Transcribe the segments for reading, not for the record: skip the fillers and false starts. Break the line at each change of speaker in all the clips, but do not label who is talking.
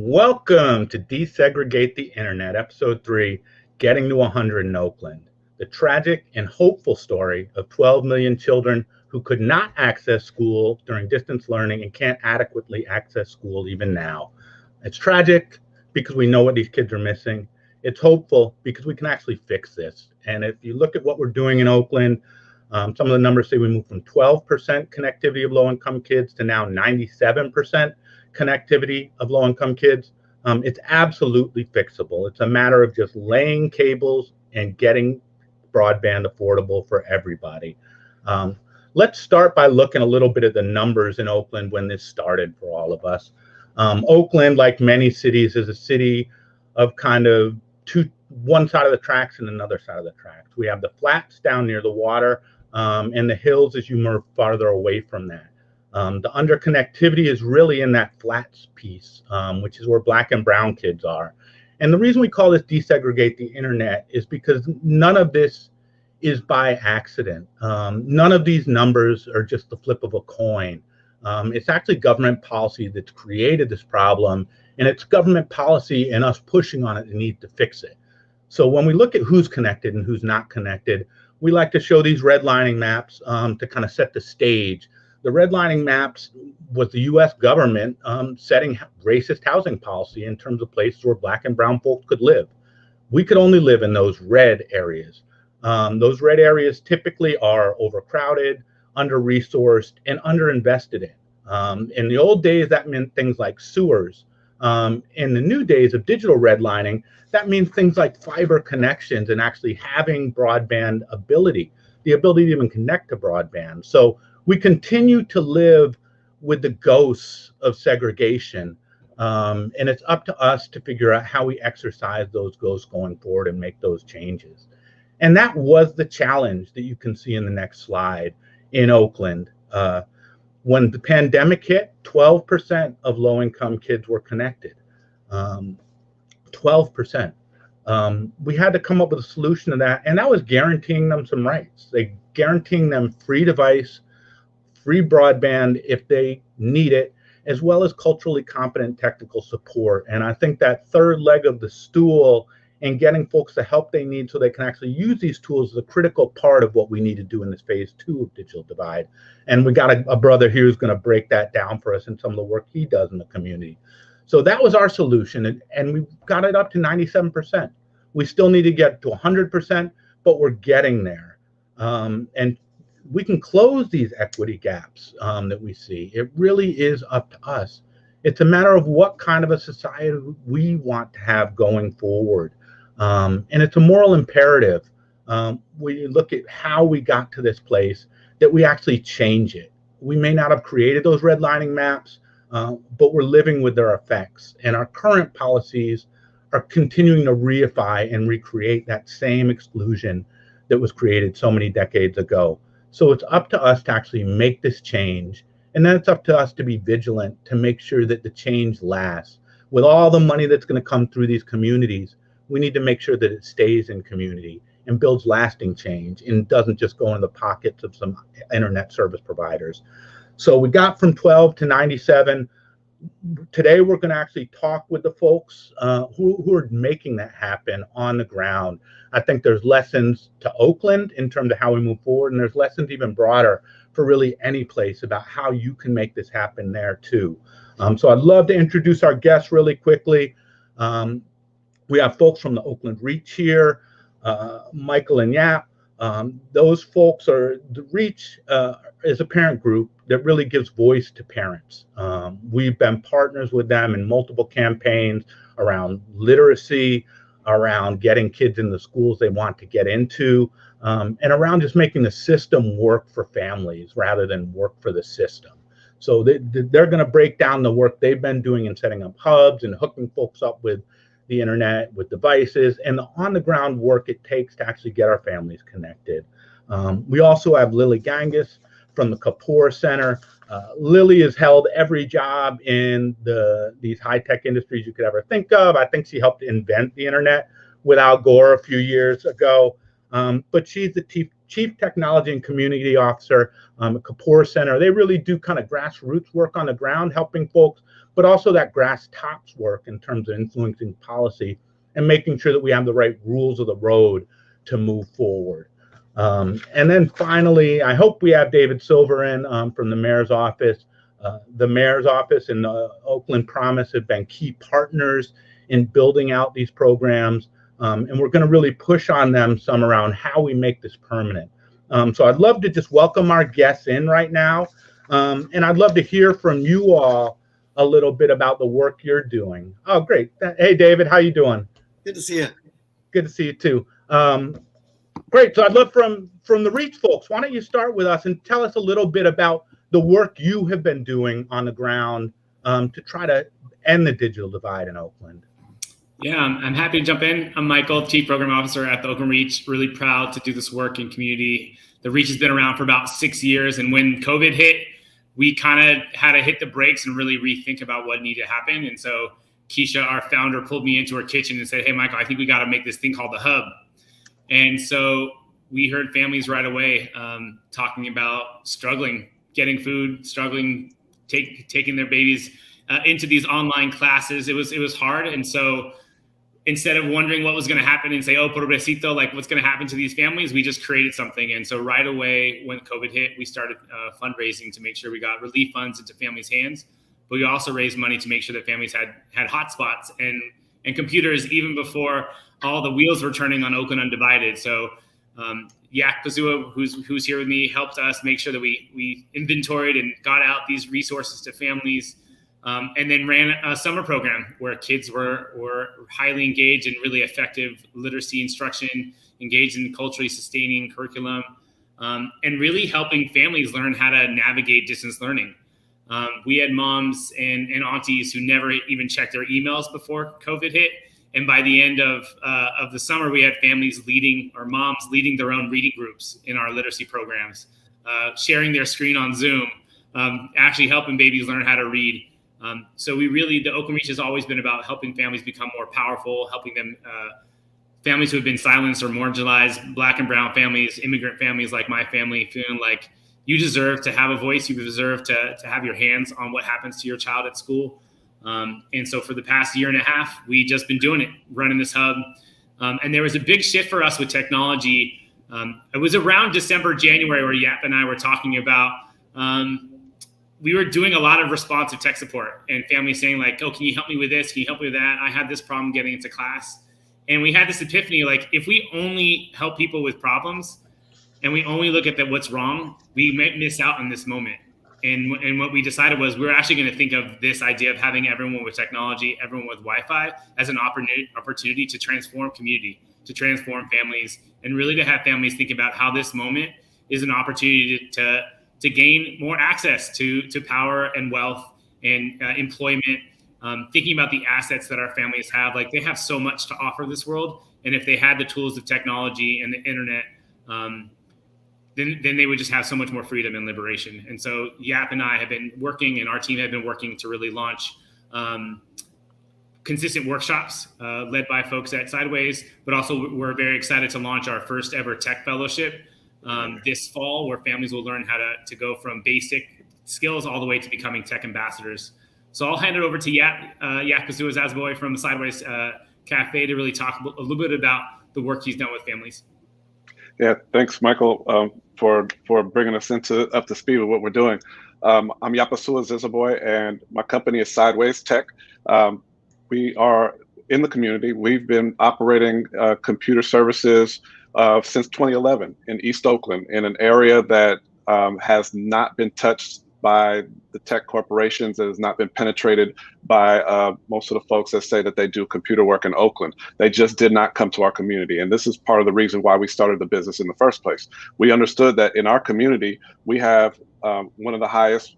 Welcome to Desegregate the Internet, Episode 3, Getting to 100 in Oakland, the tragic and hopeful story of 12 million children who could not access school during distance learning and can't adequately access school even now. It's tragic because we know what these kids are missing. It's hopeful because we can actually fix this. And if you look at what we're doing in Oakland, some of the numbers say we moved from 12% connectivity of low-income kids to now 97% connectivity of low-income kids. It's absolutely fixable. It's a matter of just laying cables and getting broadband affordable for everybody. Let's start by looking a little bit at the numbers in Oakland when this started for all of us. Oakland, like many cities, is a city of kind of one side of the tracks and another side of the tracks. We have the flats down near the water and the hills as you move farther away from that. The underconnectivity is really in that flats piece, which is where Black and brown kids are. And the reason we call this Desegregate the Internet is because none of this is by accident. None of these numbers are just the flip of a coin. It's actually government policy that's created this problem, and it's government policy and us pushing on it and need to fix it. So when we look at who's connected and who's not connected, we like to show these redlining maps to kind of set the stage. The redlining maps was the U.S. government setting racist housing policy in terms of places where Black and brown folks could live. We could only live in those red areas. Those red areas typically are overcrowded, under-resourced, and underinvested in. In the old days, that meant things like sewers. In the new days of digital redlining, that means things like fiber connections and actually having broadband ability, the ability to even connect to broadband. So we continue to live with the ghosts of segregation, and it's up to us to figure out how we exercise those ghosts going forward and make those changes. And that was the challenge that you can see in the next slide in Oakland. When the pandemic hit, 12% of low-income kids were connected. 12%. We had to come up with a solution to that, and that was guaranteeing them some rights. Guaranteeing them free device, free broadband if they need it, as well as culturally competent technical support. And I think that third leg of the stool and getting folks the help they need so they can actually use these tools is a critical part of what we need to do in this phase 2 of digital divide. And we got a brother here who's going to break that down for us in some of the work he does in the community. So that was our solution, and we got it up to 97%. We still need to get to 100%, but we're getting there. And we can close these equity gaps that we see. It really is up to us. It's a matter of what kind of a society we want to have going forward. And it's a moral imperative. We look at how we got to this place, that we actually change it. We may not have created those redlining maps, but we're living with their effects. And our current policies are continuing to reify and recreate that same exclusion that was created so many decades ago. So it's up to us to actually make this change. And then it's up to us to be vigilant to make sure that the change lasts. With all the money that's going to come through these communities, we need to make sure that it stays in community and builds lasting change and doesn't just go in the pockets of some internet service providers. So we got from 12 to 97. Today, we're going to actually talk with the folks who are making that happen on the ground. I think there's lessons to Oakland in terms of how we move forward, and there's lessons even broader for really any place about how you can make this happen there too. So I'd love to introduce our guests really quickly. We have folks from the Oakland Reach here, Michael and Yap. Those folks are, the Reach is a parent group that really gives voice to parents. We've been partners with them in multiple campaigns around literacy, around getting kids in the schools they want to get into, and around just making the system work for families rather than work for the system. So they're going to break down the work they've been doing in setting up hubs and hooking folks up with the internet, with devices, and the on-the-ground work it takes to actually get our families connected. We also have Lily Gangas from the Kapoor Center. Lily has held every job in these high-tech industries you could ever think of. I think she helped invent the internet with Al Gore a few years ago. But she's the Chief Technology and Community Officer at Kapoor Center. They really do kind of grassroots work on the ground, helping folks, but also that grass tops work in terms of influencing policy and making sure that we have the right rules of the road to move forward. And then finally, I hope we have David Silver in from the mayor's office. The mayor's office and the Oakland Promise have been key partners in building out these programs. And we're going to really push on them some around how we make this permanent. So I'd love to just welcome our guests in right now. And I'd love to hear from you all a little bit about the work you're doing. Oh, great. Hey, David, how you doing?
Good to see you.
Good to see you too. Great. So I'd love from the Reach folks, why don't you start with us and tell us a little bit about the work you have been doing on the ground to try to end the digital divide in Oakland.
Yeah, I'm happy to jump in. I'm Michael, Chief Program Officer at the Oakland Reach. Really proud to do this work in community. The Reach has been around for about 6 years, and when COVID hit, we kind of had to hit the brakes and really rethink about what needed to happen. And so Keisha, our founder, pulled me into her kitchen and said, "Hey, Michael, I think we got to make this thing called the Hub." And so we heard families right away talking about struggling, getting food, struggling, taking their babies into these online classes. It was hard. And so instead of wondering what was going to happen and say, "Oh, pobrecito," like what's going to happen to these families, we just created something. And so right away when COVID hit, we started fundraising to make sure we got relief funds into families' hands. But we also raised money to make sure that families had hotspots and computers even before all the wheels were turning on Oakland Undivided. So Yak Pazua, who's here with me, helped us make sure that we inventoried and got out these resources to families, and then ran a summer program where kids were highly engaged in really effective literacy instruction, engaged in culturally sustaining curriculum, and really helping families learn how to navigate distance learning. We had moms and aunties who never even checked their emails before COVID hit. And by the end of the summer, we had families moms leading their own reading groups in our literacy programs, sharing their screen on Zoom, actually helping babies learn how to read. So the Oakland Reach has always been about helping families become more powerful, helping them, families who have been silenced or marginalized, Black and brown families, immigrant families like my family, feeling like you deserve to have a voice, you deserve to have your hands on what happens to your child at school. And so for the past year and a half, we've just been doing it, running this hub. And there was a big shift for us with technology. It was around December, January, where Yap and I were talking about, we were doing a lot of responsive tech support and families saying like, "Oh, can you help me with this? Can you help me with that? I had this problem getting into class." And we had this epiphany, like if we only help people with problems and we only look at what's wrong, we might miss out on this moment. And what we decided was we were actually going to think of this idea of having everyone with technology, everyone with Wi-Fi as an opportunity to transform community, to transform families, and really to have families think about how this moment is an opportunity to gain more access to power and wealth and employment, thinking about the assets that our families have. Like they have so much to offer this world. And if they had the tools of technology and the internet, then they would just have so much more freedom and liberation. And so Yap and I have been working, and our team have been working to really launch consistent workshops led by folks at Sideways, but also we're very excited to launch our first ever tech fellowship this fall, where families will learn how to go from basic skills all the way to becoming tech ambassadors. So I'll hand it over to Yak Pazua from Sideways Cafe to really talk a little bit about the work he's done with families.
Yeah, thanks, Michael, for bringing us up to speed with what we're doing. I'm Yapasua Zizaboy, and my company is Sideways Tech. We are in the community. We've been operating computer services since 2011 in East Oakland, in an area that has not been touched by the tech corporations, that has not been penetrated by most of the folks that say that they do computer work in Oakland. They just did not come to our community. And this is part of the reason why we started the business in the first place. We understood that in our community, we have one of the highest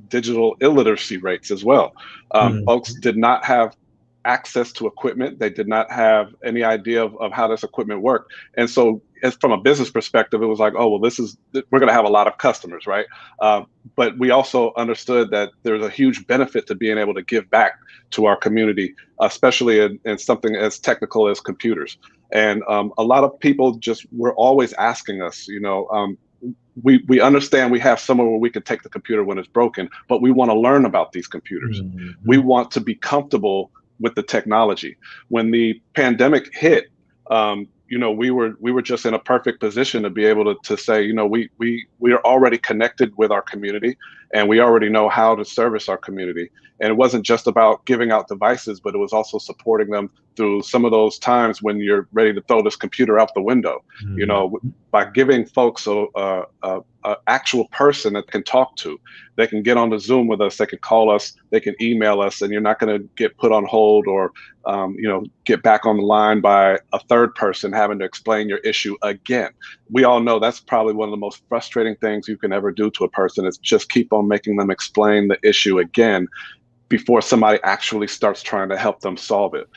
digital illiteracy rates as well. Folks did not have access to equipment. They did not have any idea of how this equipment worked. And so as from a business perspective, it was like, oh, well, we're going to have a lot of customers, right? But we also understood that there's a huge benefit to being able to give back to our community, especially in something as technical as computers. And a lot of people just were always asking us, we understand we have somewhere where we can take the computer when it's broken, but we want to learn about these computers.
Mm-hmm.
We want to be comfortable with the technology. When the pandemic hit, we were just in a perfect position to be able to say, we are already connected with our community, and we already know how to service our community. And it wasn't just about giving out devices, but it was also supporting them through some of those times when you're ready to throw this computer out the window.
Mm-hmm.
By giving folks a actual person that can talk to. They can get on the Zoom with us, they can call us, they can email us, and you're not going to get put on hold or get back on the line by a third person having to explain your issue again. We all know that's probably one of the most frustrating things you can ever do to a person, is just keep on making them explain the issue again before somebody actually starts trying to help them solve it.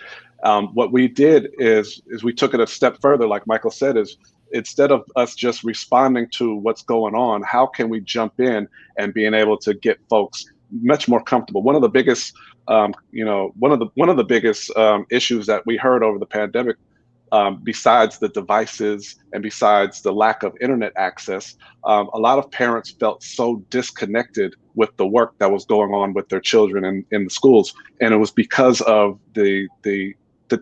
What we did is we took it a step further, like Michael said, is instead of us just responding to what's going on, how can we jump in and being able to get folks much more comfortable? One of the biggest, issues that we heard over the pandemic, besides the devices and besides the lack of internet access, a lot of parents felt so disconnected with the work that was going on with their children in the schools, and it was because of the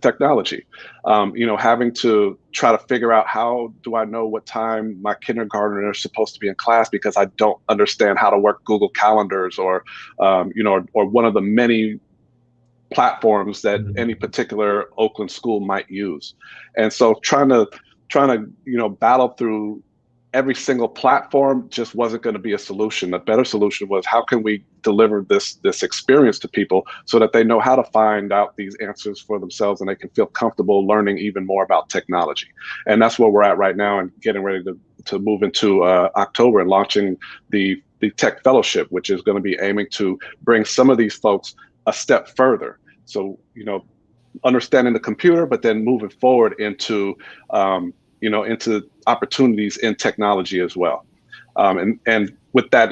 technology. Having to try to figure out, how do I know what time my kindergartner is supposed to be in class because I don't understand how to work Google Calendars or one of the many platforms that any particular Oakland school might use. And so trying to battle through every single platform just wasn't going to be a solution. The better solution was, how can we deliver this experience to people so that they know how to find out these answers for themselves and they can feel comfortable learning even more about technology. And that's where we're at right now, and getting ready to move into October and launching the Tech Fellowship, which is going to be aiming to bring some of these folks a step further. So, understanding the computer, but then moving forward into opportunities in technology as well. And with that,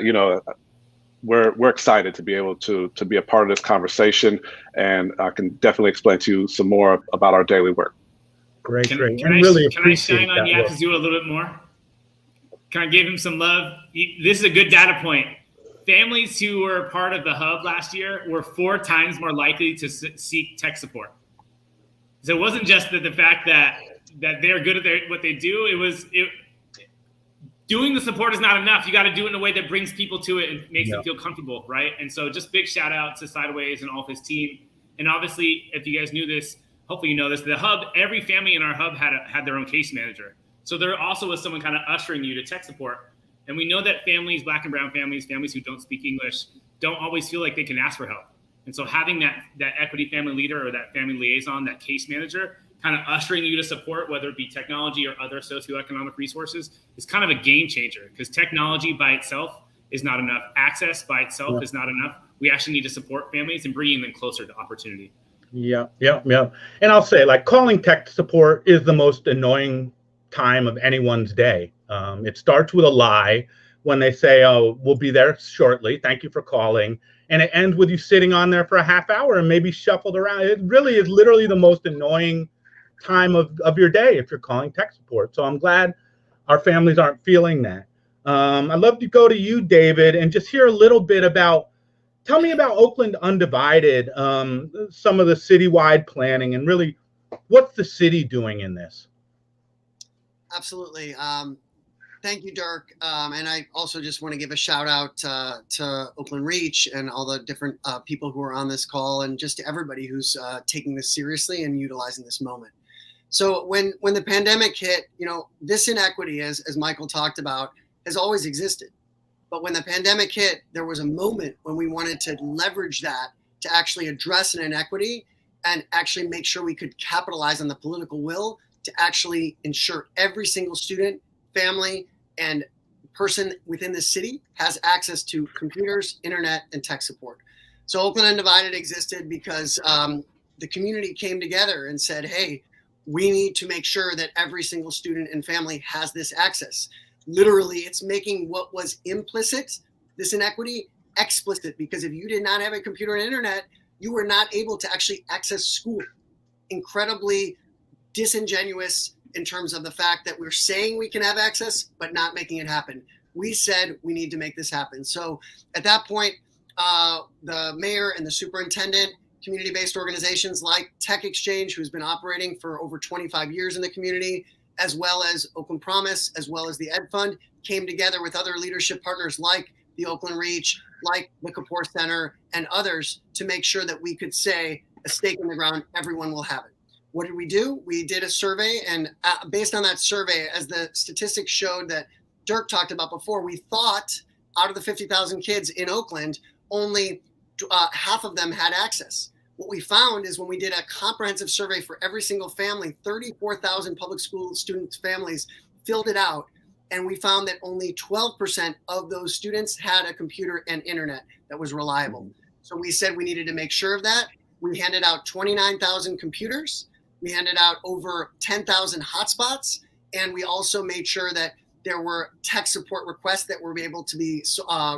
we're excited to be able to be a part of this conversation, and I can definitely explain to you some more about our daily work.
Great.
Can I shine on Yapazoo a little bit more? Can I give him some love? This is a good data point. Families who were part of the hub last year were 4 times more likely to seek tech support. So it wasn't just the fact that they're good at what they do. Doing the support is not enough. You got to do it in a way that brings people to it and makes them feel comfortable, right? And so just big shout out to Sideways and all of his team. And obviously, if you guys knew this, hopefully you know this, the hub, every family in our hub had their own case manager. So there also was someone kind of ushering you to tech support. And we know that families, Black and brown families who don't speak English, don't always feel like they can ask for help. And so having that equity family leader or that family liaison, that case manager, kind of ushering you to support, whether it be technology or other socioeconomic resources, is kind of a game changer, because technology by itself is not enough. Access by itself is not enough. We actually need to support families and bringing them closer to opportunity.
Yeah. And I'll say, calling tech support is the most annoying time of anyone's day. It starts with a lie when they say, "Oh, we'll be there shortly. Thank you for calling." And it ends with you sitting on there for a half hour and maybe shuffled around. It really is literally the most annoying time of your day if you're calling tech support. So I'm glad our families aren't feeling that. I'd love to go to you, David, and just hear a little bit tell me about Oakland Undivided, some of the citywide planning, and really what's the city doing in this?
Absolutely. Thank you, Dirk. And I also just want to give a shout out to Oakland Reach and all the different people who are on this call, and just to everybody who's taking this seriously and utilizing this moment. So when the pandemic hit, this inequity, as Michael talked about, has always existed. But when the pandemic hit, there was a moment when we wanted to leverage that to actually address an inequity and actually make sure we could capitalize on the political will to actually ensure every single student, family, and person within the city has access to computers, internet, and tech support. So Oakland Undivided existed because the community came together and said, hey, we need to make sure that every single student and family has this access. Literally, it's making what was implicit, this inequity, explicit, because if you did not have a computer and internet, you were not able to actually access school. Incredibly disingenuous in terms of the fact that we're saying we can have access, but not making it happen. We said we need to make this happen. So at that point, the mayor and the superintendent, community-based organizations like Tech Exchange, who's been operating for over 25 years in the community, as well as Oakland Promise, as well as the Ed Fund, came together with other leadership partners like the Oakland Reach, like the Kapoor Center, and others to make sure that we could say, a stake in the ground, everyone will have it. What did we do? We did a survey, and based on that survey, as the statistics showed that Dirk talked about before, we thought out of the 50,000 kids in Oakland, only half of them had access. What we found is when we did a comprehensive survey for every single family, 34,000 public school students' families filled it out, and we found that only 12% of those students had a computer and internet that was reliable. So we said we needed to make sure of that. We handed out 29,000 computers. We handed out over 10,000 hotspots, and we also made sure that there were tech support requests that were able to be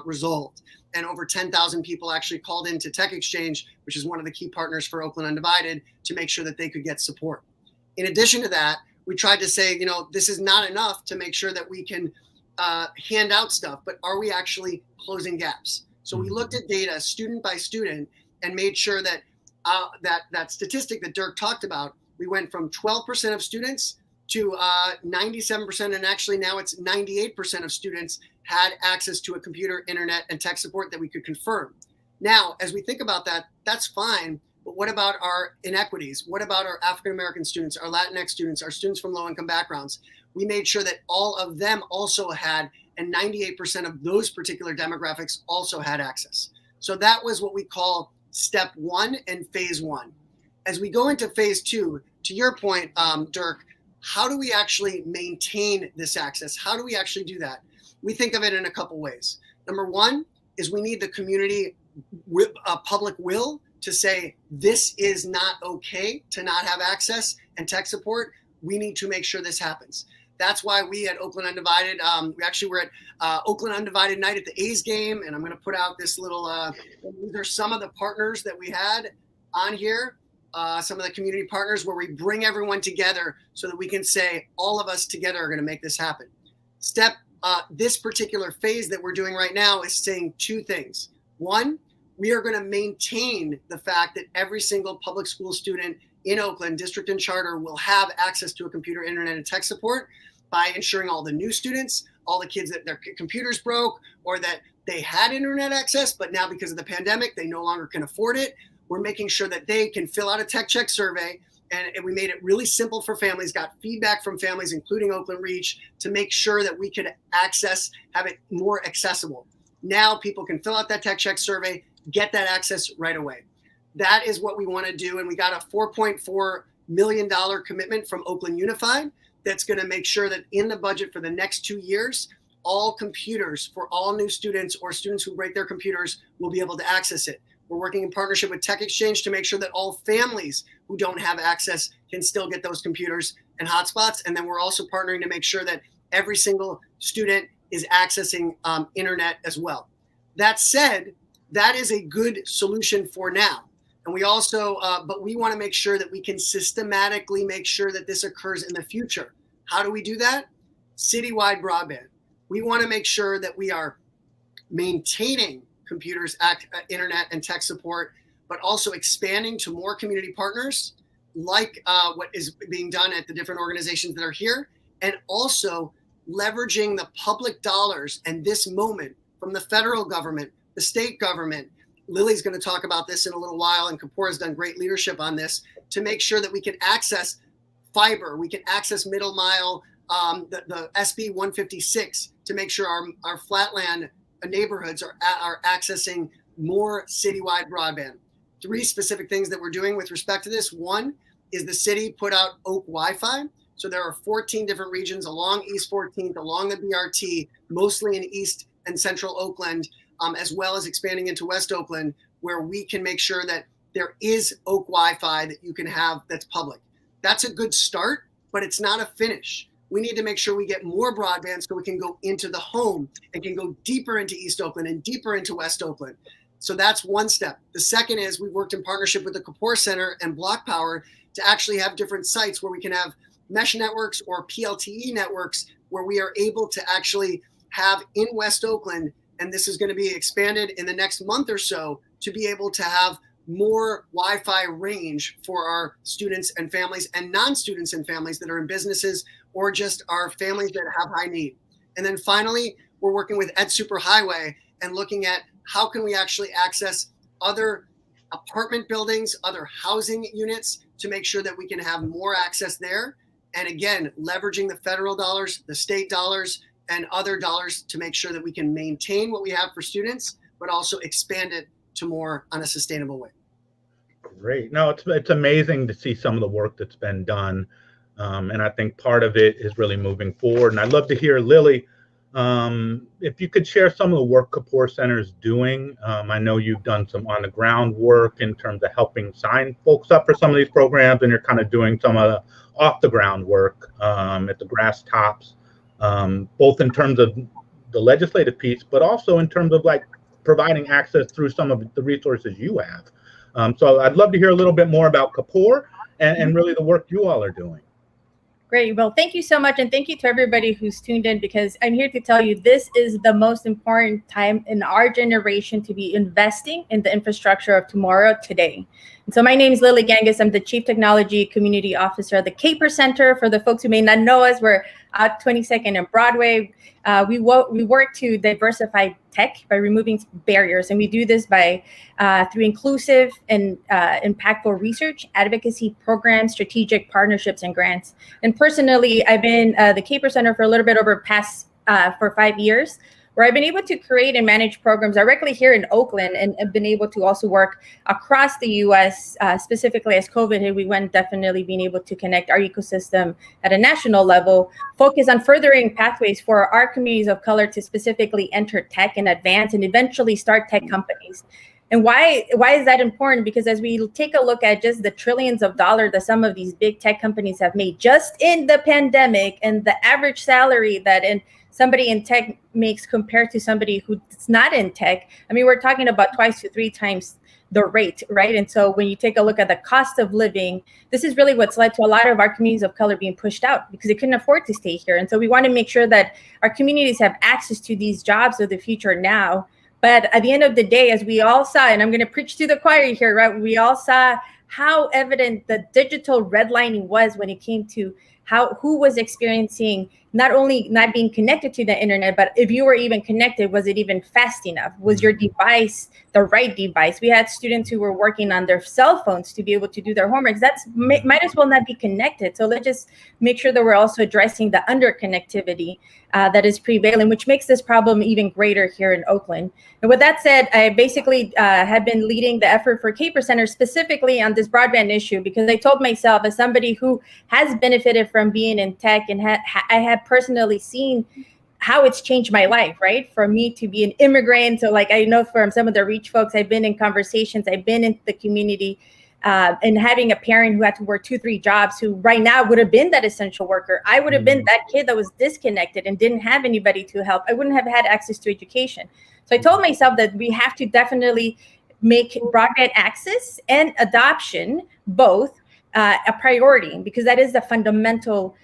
resolved. And over 10,000 people actually called into Tech Exchange, which is one of the key partners for Oakland Undivided, to make sure that they could get support. In addition to that, we tried to say, this is not enough to make sure that we can hand out stuff, but are we actually closing gaps? So we looked at data student by student and made sure that that statistic that Dirk talked about, we went from 12% of students to 97%, and actually now it's 98% of students had access to a computer, internet, and tech support that we could confirm. Now, as we think about that, that's fine, but what about our inequities? What about our African-American students, our Latinx students, our students from low-income backgrounds? We made sure that all of them also had, and 98% of those particular demographics also had access. So that was what we call step one and phase one. As we go into phase two, to your point, Dirk, how do we actually maintain this access? How do we actually do that? We think of it in a couple ways. Number one is we need the community public will to say this is not okay to not have access and tech support. We need to make sure this happens. That's why we at Oakland Undivided, we actually were at Oakland Undivided night at the A's game, and I'm going to put out this little, these are some of the partners that we had on here, some of the community partners where we bring everyone together so that we can say all of us together are going to make this happen. This particular phase that we're doing right now is saying two things. One, we are going to maintain the fact that every single public school student in Oakland, district and charter, will have access to a computer, internet, and tech support by ensuring all the new students, all the kids that their computers broke or that they had internet access, but now because of the pandemic, they no longer can afford it. We're making sure that they can fill out a tech check survey, and we made it really simple for families, got feedback from families, including Oakland Reach, to make sure that we could have it more accessible. Now people can fill out that tech check survey, get that access right away. That is what we want to do. And we got a $4.4 million commitment from Oakland Unified that's going to make sure that in the budget for the next 2 years, all computers for all new students or students who break their computers will be able to access it. We're working in partnership with Tech Exchange to make sure that all families who don't have access can still get those computers and hotspots. And then we're also partnering to make sure that every single student is accessing internet as well. That said, that is a good solution for now. And we also, but we want to make sure that we can systematically make sure that this occurs in the future. How do we do that? Citywide broadband. We want to make sure that we are maintaining computers, internet, and tech support, but also expanding to more community partners, like what is being done at the different organizations that are here, and also leveraging the public dollars and this moment from the federal government, the state government. Lily's going to talk about this in a little while, and Kapoor has done great leadership on this to make sure that we can access fiber, we can access middle mile, the SB 156 to make sure our flatland neighborhoods are accessing more citywide broadband. 3 specific things that we're doing with respect to this. One is the city put out Oak Wi-Fi. So there are 14 different regions along East 14th, along the BRT, mostly in East and Central Oakland, as well as expanding into West Oakland, where we can make sure that there is Oak Wi-Fi that you can have that's public. That's a good start, but it's not a finish. We need to make sure we get more broadband so we can go into the home and can go deeper into East Oakland and deeper into West Oakland. So that's one step. The second is we've worked in partnership with the Kapoor Center and Block Power to actually have different sites where we can have mesh networks or PLTE networks where we are able to actually have in West Oakland, and this is going to be expanded in the next month or so, to be able to have more Wi-Fi range for our students and families and non-students and families that are in businesses or just our families that have high need. And then finally, we're working with Ed Superhighway and looking at how can we actually access other apartment buildings, other housing units to make sure that we can have more access there. And again, leveraging the federal dollars, the state dollars, and other dollars to make sure that we can maintain what we have for students, but also expand it to more on a sustainable way.
Great. No, it's amazing to see some of the work that's been done. And I think part of it is really moving forward. And I'd love to hear, Lily, if you could share some of the work Kapoor Center is doing. I know you've done some on the ground work in terms of helping sign folks up for some of these programs, and you're kind of doing some of the off the ground work at the grass tops, both in terms of the legislative piece, but also in terms of like providing access through some of the resources you have. So I'd love to hear a little bit more about Kapoor and really the work you all are doing.
Great. Well, thank you so much. And thank you to everybody who's tuned in, because I'm here to tell you this is the most important time in our generation to be investing in the infrastructure of tomorrow, today. And so my name is Lily Gangas. I'm the Chief Technology Community Officer at the Kapoor Center. For the folks who may not know us, we're at 22nd and Broadway. We work to diversify tech by removing barriers, and we do this by through inclusive and impactful research, advocacy programs, strategic partnerships, and grants. And personally, I've been the Kapoor Center for a little bit over past for 5 years, where I've been able to create and manage programs directly here in Oakland, and have been able to also work across the U.S. Specifically as COVID hit, we went definitely being able to connect our ecosystem at a national level, focus on furthering pathways for our communities of color to specifically enter tech and advance and eventually start tech companies. And why is that important? Because as we take a look at just the trillions of dollars that some of these big tech companies have made just in the pandemic, and the average salary that somebody in tech makes compared to somebody who's not in tech, I mean, we're talking about 2 to 3 times the rate, right? And so when you take a look at the cost of living, this is really what's led to a lot of our communities of color being pushed out because they couldn't afford to stay here. And so we want to make sure that our communities have access to these jobs of the future now. But at the end of the day, as we all saw, and I'm going to preach to the choir here, right? We all saw how evident the digital redlining was when it came to who was experiencing not only not being connected to the internet, but if you were even connected, was it even fast enough? Was your device the right device? We had students who were working on their cell phones to be able to do their homework. That's might as well not be connected. So let's just make sure that we're also addressing the underconnectivity that is prevailing, which makes this problem even greater here in Oakland. And with that said, I basically have been leading the effort for Kapoor Center specifically on this broadband issue, because I told myself, as somebody who has benefited from being in tech and I have personally seen how it's changed my life, right? For me to be an immigrant, so like I know from some of the Reach folks, I've been in conversations, I've been in the community, and having a parent who had to work 2-3 jobs, who right now would have been that essential worker. I would have been that kid that was disconnected and didn't have anybody to help. I wouldn't have had access to education. So I told myself that we have to definitely make broadband access and adoption both a priority, because that is the fundamental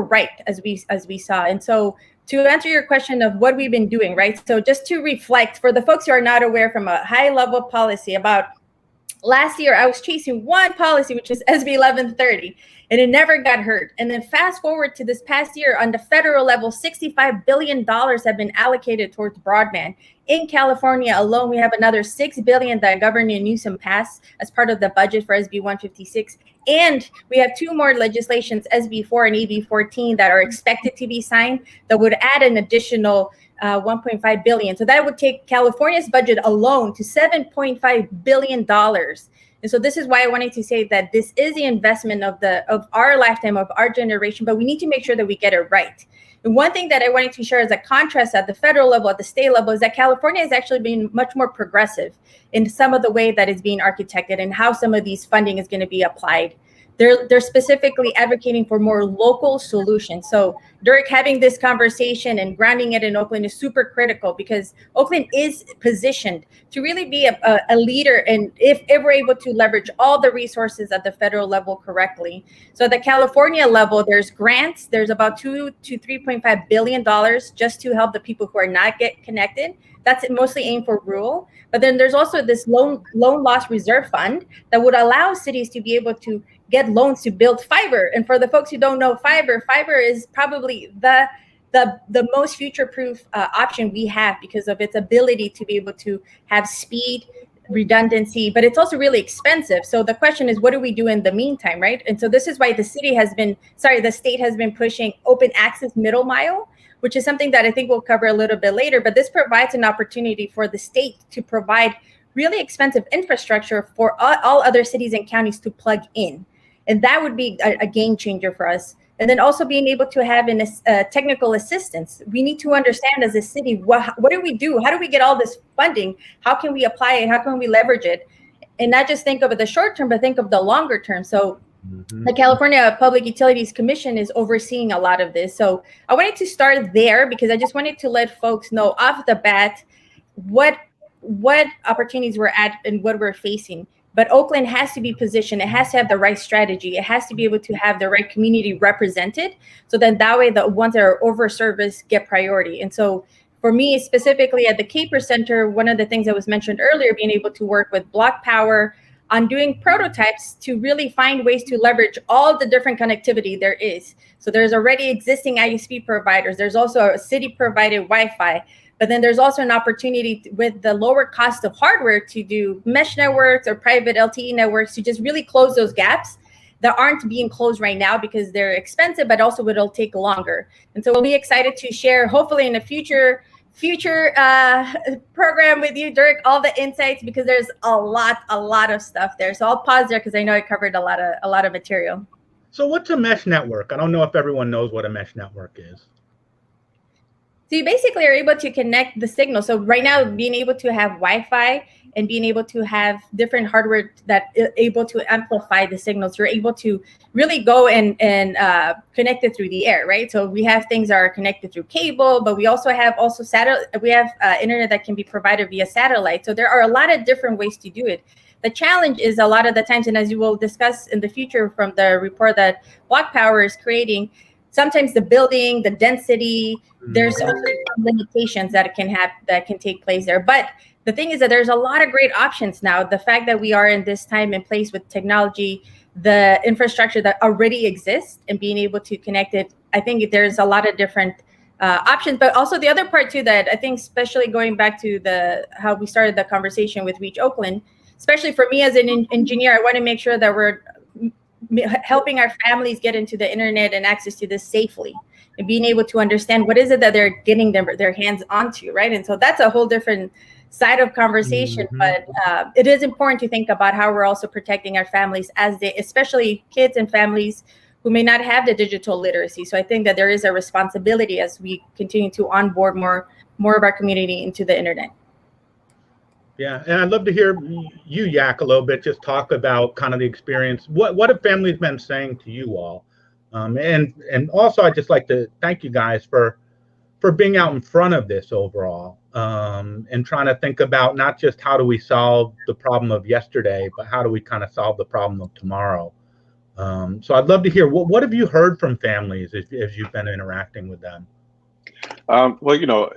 right, as we saw. And so to answer your question of what we've been doing, right? So just to reflect for the folks who are not aware, from a high level policy, about last year, I was chasing one policy, which is SB 1130, and it never got heard. And then fast forward to this past year, on the federal level, $65 billion have been allocated towards broadband. In California alone, we have another $6 billion that Governor Newsom passed as part of the budget for SB 156. And we have 2 more legislations, SB 4 and EB 14, that are expected to be signed that would add an additional $1.5 billion. So that would take California's budget alone to $7.5 billion. And so this is why I wanted to say that this is the investment of our lifetime, of our generation, but we need to make sure that we get it right. And one thing that I wanted to share as a contrast at the federal level, at the state level, is that California has actually been much more progressive in some of the way that it's being architected and how some of these funding is going to be applied. they're specifically advocating for more local solutions. So Dirk, having this conversation and grounding it in Oakland is super critical, because Oakland is positioned to really be a leader, and if we're able to leverage all the resources at the federal level correctly. So at the California level, there's grants. There's about $2 to $3.5 billion just to help the people who are not get connected. That's mostly aimed for rural. But then there's also this loan loss reserve fund that would allow cities to be able to get loans to build fiber. And for the folks who don't know fiber is probably the most future-proof option we have, because of its ability to be able to have speed, redundancy, but it's also really expensive. So the question is, what do we do in the meantime, right? And so this is why the state has been pushing open access middle mile, which is something that I think we'll cover a little bit later. But this provides an opportunity for the state to provide really expensive infrastructure for all other cities and counties to plug in. And that would be a game changer for us. And then also being able to have technical assistance. We need to understand as a city, what do we do? How do we get all this funding? How can we apply it? How can we leverage it? And not just think of it the short term, but think of the longer term. So the California Public Utilities Commission is overseeing a lot of this. So I wanted to start there, because I just wanted to let folks know off the bat what opportunities we're at and what we're facing. But Oakland has to be positioned. It has to have the right strategy. It has to be able to have the right community represented. So then that way the ones that are over-serviced get priority. And so for me, specifically at the Caper Center, one of the things that was mentioned earlier, being able to work with Block Power on doing prototypes to really find ways to leverage all the different connectivity there is. So there's already existing ISP providers. There's also a city-provided Wi-Fi. But then there's also an opportunity with the lower cost of hardware to do mesh networks or private LTE networks to just really close those gaps that aren't being closed right now because they're expensive, but also it'll take longer. And so we'll be excited to share, hopefully in a future program with you, Dirk, all the insights, because there's a lot of stuff there. So I'll pause there because I know I covered a lot of material.
So what's a mesh network? I don't know if everyone knows what a mesh network is.
So you basically are able to connect the signal. So right now, being able to have Wi-Fi and being able to have different hardware that is able to amplify the signals, you're able to really go and connect it through the air, right? So we have things that are connected through cable, but we also have satellite. We have internet that can be provided via satellite. So there are a lot of different ways to do it. The challenge is a lot of the times, and as you will discuss in the future from the report that Block Power is creating, sometimes the building, the density, there's also some limitations that can take place there. But the thing is that there's a lot of great options now. The fact that we are in this time and place with technology, the infrastructure that already exists, and being able to connect it, I think there's a lot of different options. But also the other part too, that I think, especially going back to how we started the conversation with Reach Oakland, especially for me as an engineer, I want to make sure that we're helping our families get into the internet and access to this safely, and being able to understand what is it that they're getting their hands onto, right? And so that's a whole different side of conversation. But it is important to think about how we're also protecting our families, especially kids and families who may not have the digital literacy. So I think that there is a responsibility as we continue to onboard more of our community into the internet.
Yeah, and I'd love to hear you yak a little bit, just talk about kind of the experience. What have families been saying to you all? And also, I'd just like to thank you guys for being out in front of this overall, and trying to think about not just how do we solve the problem of yesterday, but how do we kind of solve the problem of tomorrow. So I'd love to hear, what have you heard from families as you've been interacting with them?
Well, you know,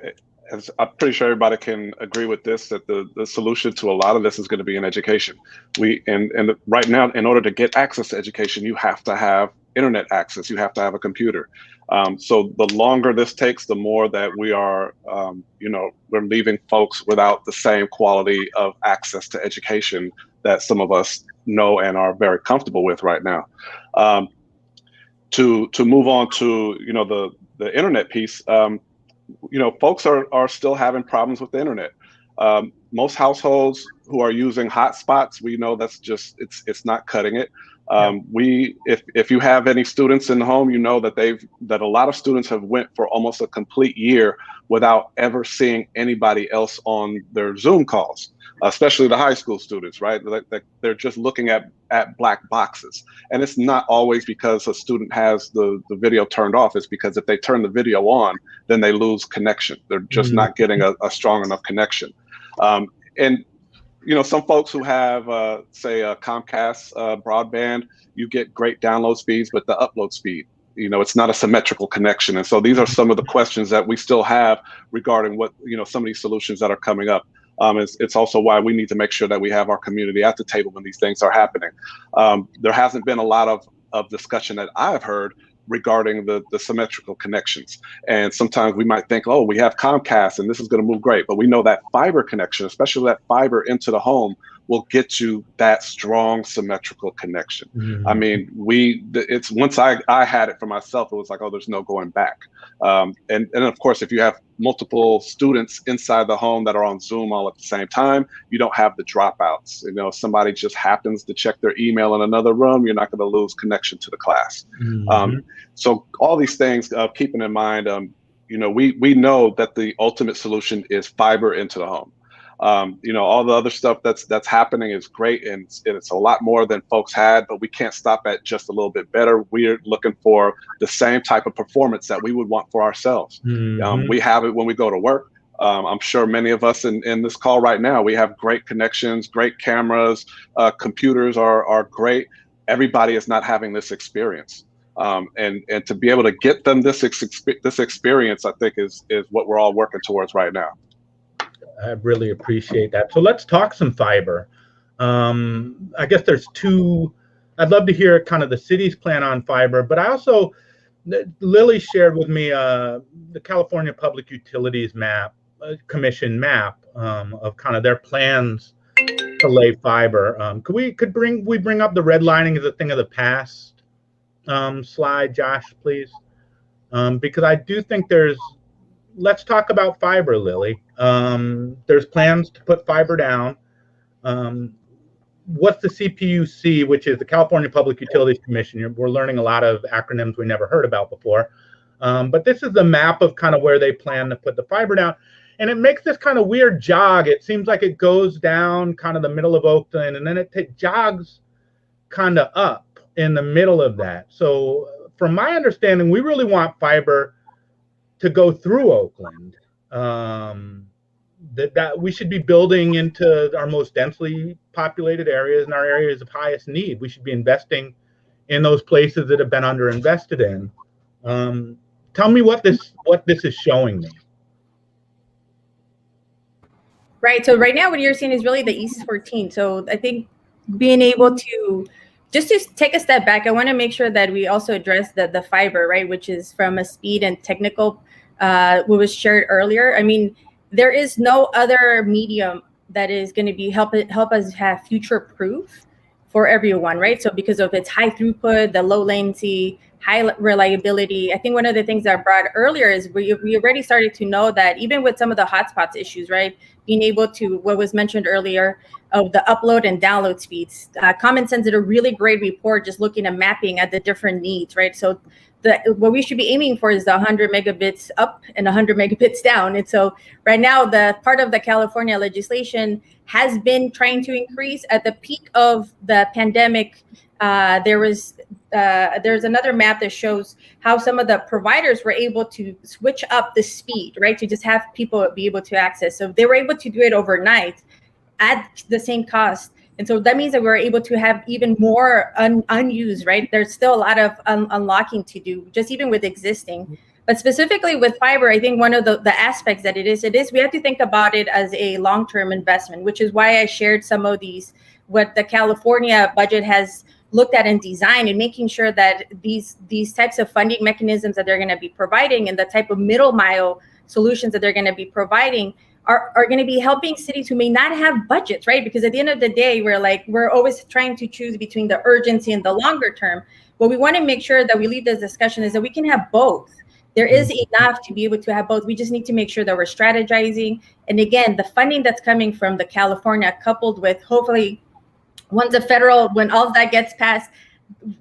as I'm pretty sure everybody can agree with this, that the solution to a lot of this is going to be in education. And right now, in order to get access to education, you have to have internet access. You have to have a computer. So the longer this takes, the more that we are, we're leaving folks without the same quality of access to education that some of us know and are very comfortable with right now. To move on to, the internet piece, folks are still having problems with the internet. Most households who are using hotspots, we know that's just, it's not cutting it. If you have any students in the home, you know that a lot of students have went for almost a complete year without ever seeing anybody else on their Zoom calls. especially the high school students, right? They're just looking at black boxes. And it's not always because a student has the video turned off. It's because if they turn the video on, then they lose connection. They're just not getting a strong enough connection. And some folks who have, say, a Comcast broadband, you get great download speeds, but the upload speed, it's not a symmetrical connection. And so these are some of the questions that we still have regarding what, some of these solutions that are coming up. It's also why we need to make sure that we have our community at the table when these things are happening. There hasn't been a lot of discussion that I've heard regarding the symmetrical connections. And sometimes we might think, oh, we have Comcast and this is going to move great. But we know that fiber connection, especially that fiber into the home, will get you that strong symmetrical connection. I mean, it's once I had it for myself, it was like, oh, there's no going back. And of course, if you have multiple students inside the home that are on Zoom all at the same time, you don't have the dropouts. Somebody just happens to check their email in another room, you're not going to lose connection to the class. So all these things, keeping in mind, we know that the ultimate solution is fiber into the home. All the other stuff that's happening is great, and it's a lot more than folks had, but we can't stop at just a little bit better. We're looking for the same type of performance that we would want for ourselves. We have it when we go to work. I'm sure many of us in this call right now, we have great connections, great cameras, computers are great. Everybody is not having this experience. And to be able to get them this experience, I think is what we're all working towards right now.
I really appreciate that. So let's talk some fiber. I guess there's two. I'd love to hear kind of the city's plan on fiber, but I also, Lily shared with me the California Public Utilities Commission map of kind of their plans to lay fiber. Could we bring up the redlining as a thing of the past slide, Josh, please? Because I do think let's talk about fiber, Lily. There's plans to put fiber down. What's the CPUC, which is the California Public Utilities Commission? We're learning a lot of acronyms we never heard about before. But this is the map of kind of where they plan to put the fiber down. And it makes this kind of weird jog. It seems like it goes down kind of the middle of Oakland, and then it jogs kind of up in the middle of that. So from my understanding, we really want fiber to go through Oakland, that we should be building into our most densely populated areas and our areas of highest need. We should be investing in those places that have been underinvested in. Tell me what this is showing me.
Right. So right now what you're seeing is really the East 14. So I think being able to just take a step back, I want to make sure that we also address the fiber, right, which is from a speed and technical, what was shared earlier. I mean, there is no other medium that is going to be help us have future proof for everyone, right? So because of its high throughput, the low latency, high reliability, I think one of the things that I brought earlier is we already started to know that even with some of the hotspots issues, right, being able to, what was mentioned earlier, of the upload and download speeds. Common Sense did a really great report just looking at mapping at the different needs, right? So what we should be aiming for is the 100 megabits up and 100 megabits down. And so right now, the part of the California legislation has been trying to increase. At the peak of the pandemic, there's another map that shows how some of the providers were able to switch up the speed, right, to just have people be able to access. So they were able to do it overnight at the same cost. And so that means that we're able to have even more unused, right? There's still a lot of unlocking to do, just even with existing. But specifically with fiber, I think one of the aspects that it is, we have to think about it as a long-term investment, which is why I shared some of what the California budget has looked at and designed, and making sure that these types of funding mechanisms that they're going to be providing and the type of middle mile solutions that they're going to be providing are going to be helping cities who may not have budgets, right? Because at the end of the day, we're always trying to choose between the urgency and the longer term. What we want to make sure that we leave this discussion is that we can have both. There is enough to be able to have both. We just need to make sure that we're strategizing. And again, the funding that's coming from the California, coupled with hopefully when all of that gets passed,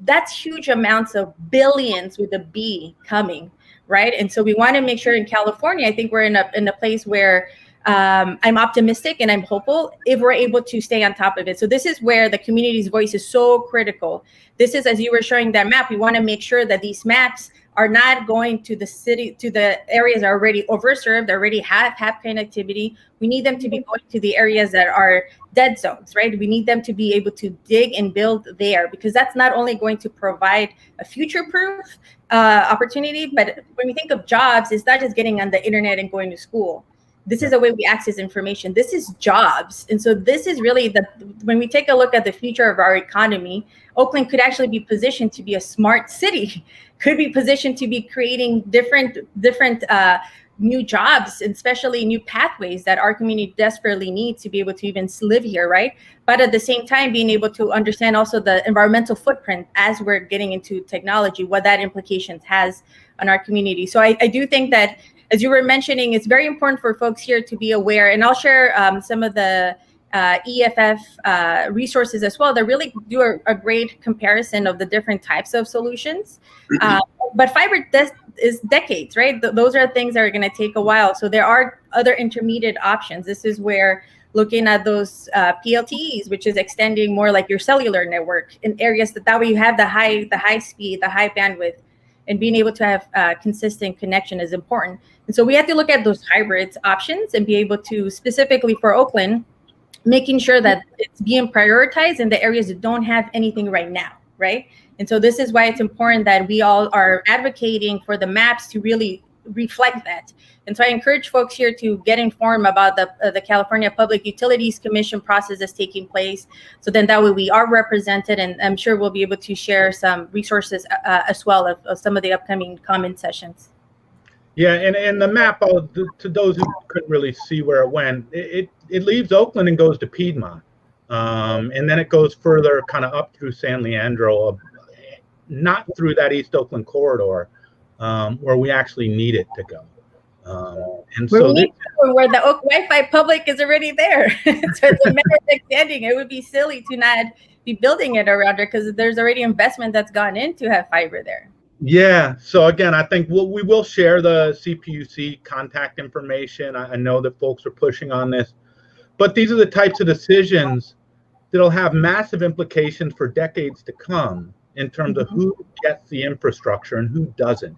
that's huge amounts of billions with a B coming, right? And so we want to make sure in California, I think we're in a place where I'm optimistic and I'm hopeful if we're able to stay on top of it. So this is where the community's voice is so critical. This is, as you were showing that map, we want to make sure that these maps are not going to the city, to the areas that are already overserved, already have connectivity. We need them to be going to the areas that are dead zones, right? We need them to be able to dig and build there, because that's not only going to provide a future-proof opportunity, but when we think of jobs, it's not just getting on the internet and going to school. This is a way we access information. This is jobs. And so this is really when we take a look at the future of our economy, Oakland could actually be positioned to be a smart city, could be positioned to be creating different new jobs, and especially new pathways that our community desperately needs to be able to even live here, right? But at the same time, being able to understand also the environmental footprint as we're getting into technology, what that implications has on our community. So I do think that, as you were mentioning, it's very important for folks here to be aware, and I'll share some of the EFF resources as well that really do a great comparison of the different types of solutions. But fiber is decades, right? Those are things that are going to take a while. So there are other intermediate options. This is where looking at those PLTEs, which is extending more like your cellular network in areas that way you have the high speed, the high bandwidth, and being able to have consistent connection is important. And so we have to look at those hybrid options and be able to, specifically for Oakland, making sure that it's being prioritized in the areas that don't have anything right now, right? And so this is why it's important that we all are advocating for the maps to really reflect that. And so I encourage folks here to get informed about the California Public Utilities Commission process that's taking place. So then that way we are represented, and I'm sure we'll be able to share some resources as well of some of the upcoming comment sessions.
Yeah, and the map, to those who couldn't really see where it went, it leaves Oakland and goes to Piedmont. And then it goes further kind of up through San Leandro, not through that East Oakland corridor, where we actually need it to go. And
where the Oak Wi-Fi public is already there. So it's a matter of extending. It would be silly to not be building it around there, because there's already investment that's gone in to have fiber there.
Yeah. So again, I think we will share the CPUC contact information. I know that folks are pushing on this, but these are the types of decisions that'll have massive implications for decades to come in terms of who gets the infrastructure and who doesn't.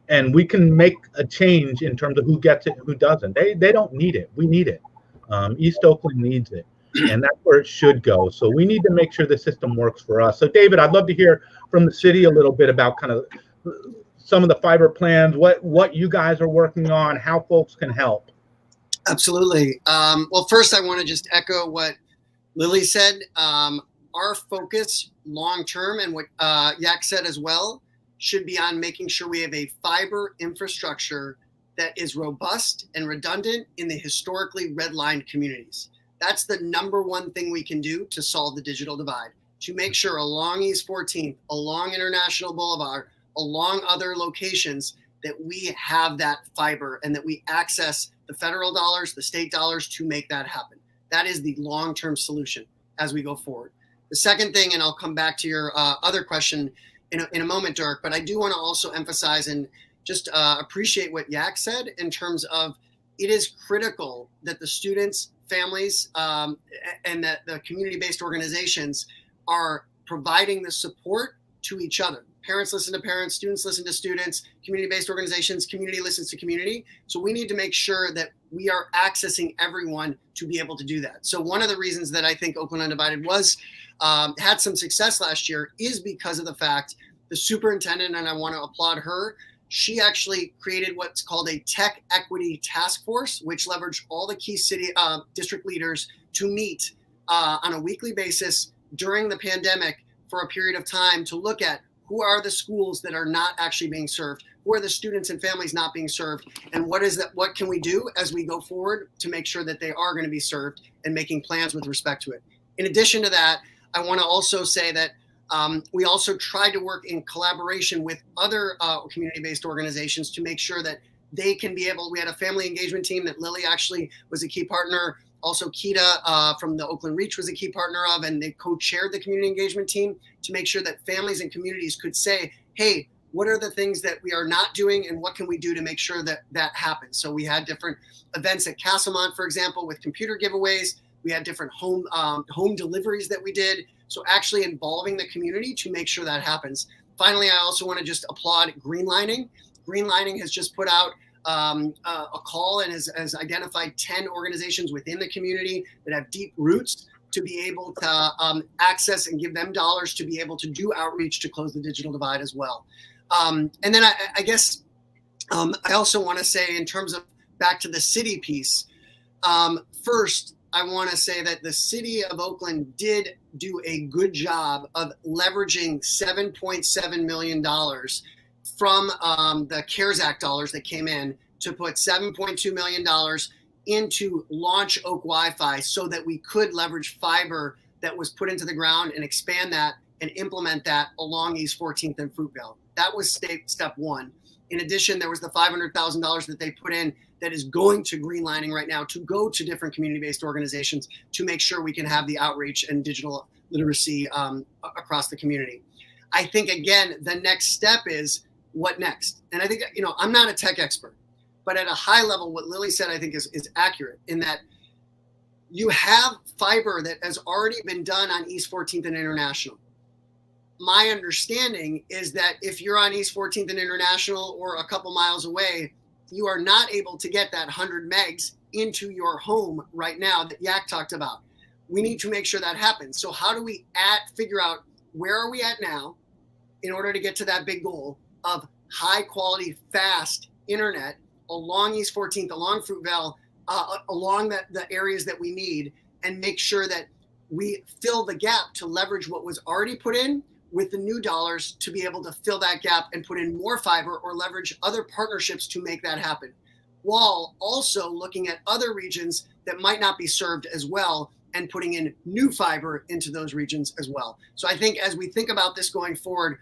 And we can make a change in terms of who gets it and who doesn't. They don't need it. We need it. East Oakland needs it. And that's where it should go. So we need to make sure the system works for us. So David, I'd love to hear from the city a little bit about kind of some of the fiber plans, what you guys are working on, how folks can help.
Absolutely. Well, first I want to just echo what Lily said. Our focus long-term, and what Yak said as well, should be on making sure we have a fiber infrastructure that is robust and redundant in the historically redlined communities. That's the number one thing we can do to solve the digital divide, to make sure along East 14th, along International Boulevard, along other locations, that we have that fiber and that we access the federal dollars, the state dollars to make that happen. That is the long-term solution as we go forward. The second thing, and I'll come back to your other question in a moment, Dirk, but I do want to also emphasize and just appreciate what Yak said in terms of it is critical that the students, families, and that the community-based organizations are providing the support to each other. Parents listen to parents, students listen to students, community-based organizations, community listens to community. So we need to make sure that we are accessing everyone to be able to do that. So one of the reasons that I think Oakland Undivided had some success last year is because of the fact the superintendent, and I want to applaud her, she actually created what's called a tech equity task force, which leveraged all the key city district leaders to meet on a weekly basis during the pandemic for a period of time to look at who are the schools that are not actually being served, who are the students and families not being served, and what can we do as we go forward to make sure that they are going to be served, and making plans with respect to it. In addition to that, I want to also say that we also tried to work in collaboration with other community-based organizations to make sure that they can be able. We had a family engagement team that Lily actually was a key partner. Also, Kita from the Oakland Reach was a key partner of, and they co-chaired the community engagement team to make sure that families and communities could say, hey, what are the things that we are not doing and what can we do to make sure that that happens. So we had different events at Castlemont, for example, with computer giveaways. We had different home deliveries that we did. So actually involving the community to make sure that happens. Finally, I also want to just applaud Greenlining. Greenlining has just put out a call and has identified 10 organizations within the community that have deep roots to be able to access and give them dollars to be able to do outreach to close the digital divide as well. And then I guess I also want to say, in terms of back to the city piece, first, I want to say that the city of Oakland did do a good job of leveraging $7.7 million from the CARES Act dollars that came in to put $7.2 million into launch Oak Wi-Fi so that we could leverage fiber that was put into the ground and expand that and implement that along East 14th and Fruitvale. That was step one. In addition, there was the $500,000 that they put in that is going to Greenlining right now to go to different community-based organizations to make sure we can have the outreach and digital literacy across the community. I think, again, the next step is what next? And I think, I'm not a tech expert, but at a high level, what Lily said, I think is accurate in that you have fiber that has already been done on East 14th and International. My understanding is that if you're on East 14th and International or a couple miles away, you are not able to get that 100 megs into your home right now that Yak talked about. We need to make sure that happens. So how do we figure out where are we at now in order to get to that big goal of high quality, fast internet along East 14th, along Fruitvale, along the areas that we need, and make sure that we fill the gap to leverage what was already put in with the new dollars to be able to fill that gap and put in more fiber or leverage other partnerships to make that happen, while also looking at other regions that might not be served as well and putting in new fiber into those regions as well. So I think as we think about this going forward,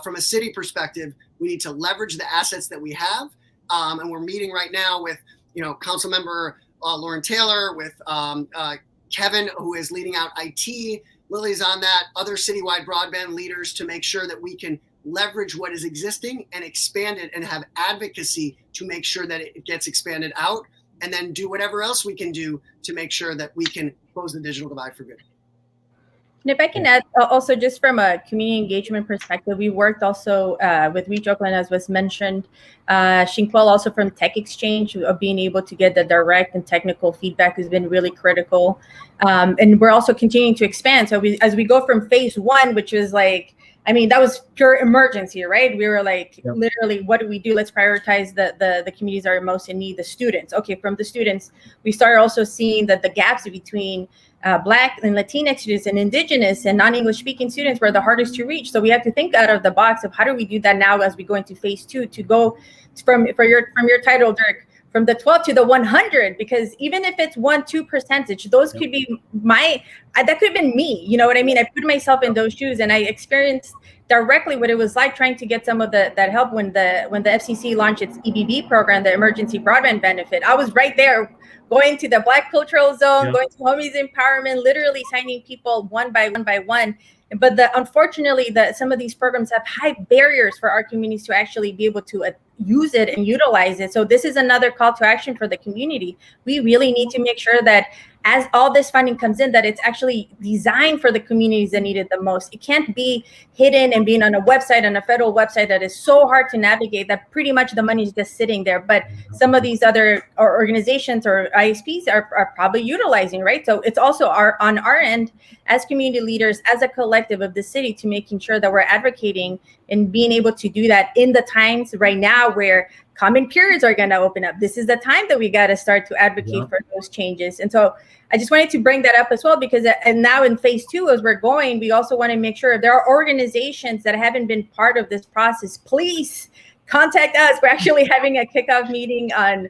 from a city perspective, we need to leverage the assets that we have. And we're meeting right now with, Council Member Lauren Taylor, with Kevin, who is leading out IT. Lily's on that, other citywide broadband leaders, to make sure that we can leverage what is existing and expand it and have advocacy to make sure that it gets expanded out, and then do whatever else we can do to make sure that we can close the digital divide for good.
And if I can add, also just from a community engagement perspective, we worked also with Reach Oakland, as was mentioned. Shinkwell, also from Tech Exchange, of being able to get the direct and technical feedback has been really critical. And we're also continuing to expand. So as we go from phase one, which was like, that was pure emergency, right? We were like, literally, what do we do? Let's prioritize the communities that are most in need, the students. Okay, from the students, we started also seeing that the gaps between Black and Latinx students and Indigenous and non-English speaking students were the hardest to reach. So we have to think out of the box of how do we do that now as we go into phase two, to go from your title, Dirk, from the 12 to the 100, because even if it's 1-2%, those could be that could have been me. You know what I mean? I put myself in those shoes, and I experienced directly what it was like trying to get some of that help when the FCC launched its EBB program, the Emergency Broadband Benefit. I was right there, going to the Black Cultural Zone, going to Homies Empowerment, literally signing people one by one. But unfortunately, some of these programs have high barriers for our communities to actually be able to use it and utilize it. So this is another call to action for the community. We really need to make sure that as all this funding comes in, that it's actually designed for the communities that need it the most. It can't be hidden and being on a website, on a federal website that is so hard to navigate that pretty much the money is just sitting there. But some of these other organizations or ISPs are probably utilizing, right? So it's also on our end as community leaders, as a collective of the city, to making sure that we're advocating and being able to do that in the times right now where common periods are going to open up. This is the time that we got to start to advocate for those changes. And so I just wanted to bring that up as well, because and now in phase two, as we're going, we also want to make sure if there are organizations that haven't been part of this process, please contact us. We're actually having a kickoff meeting on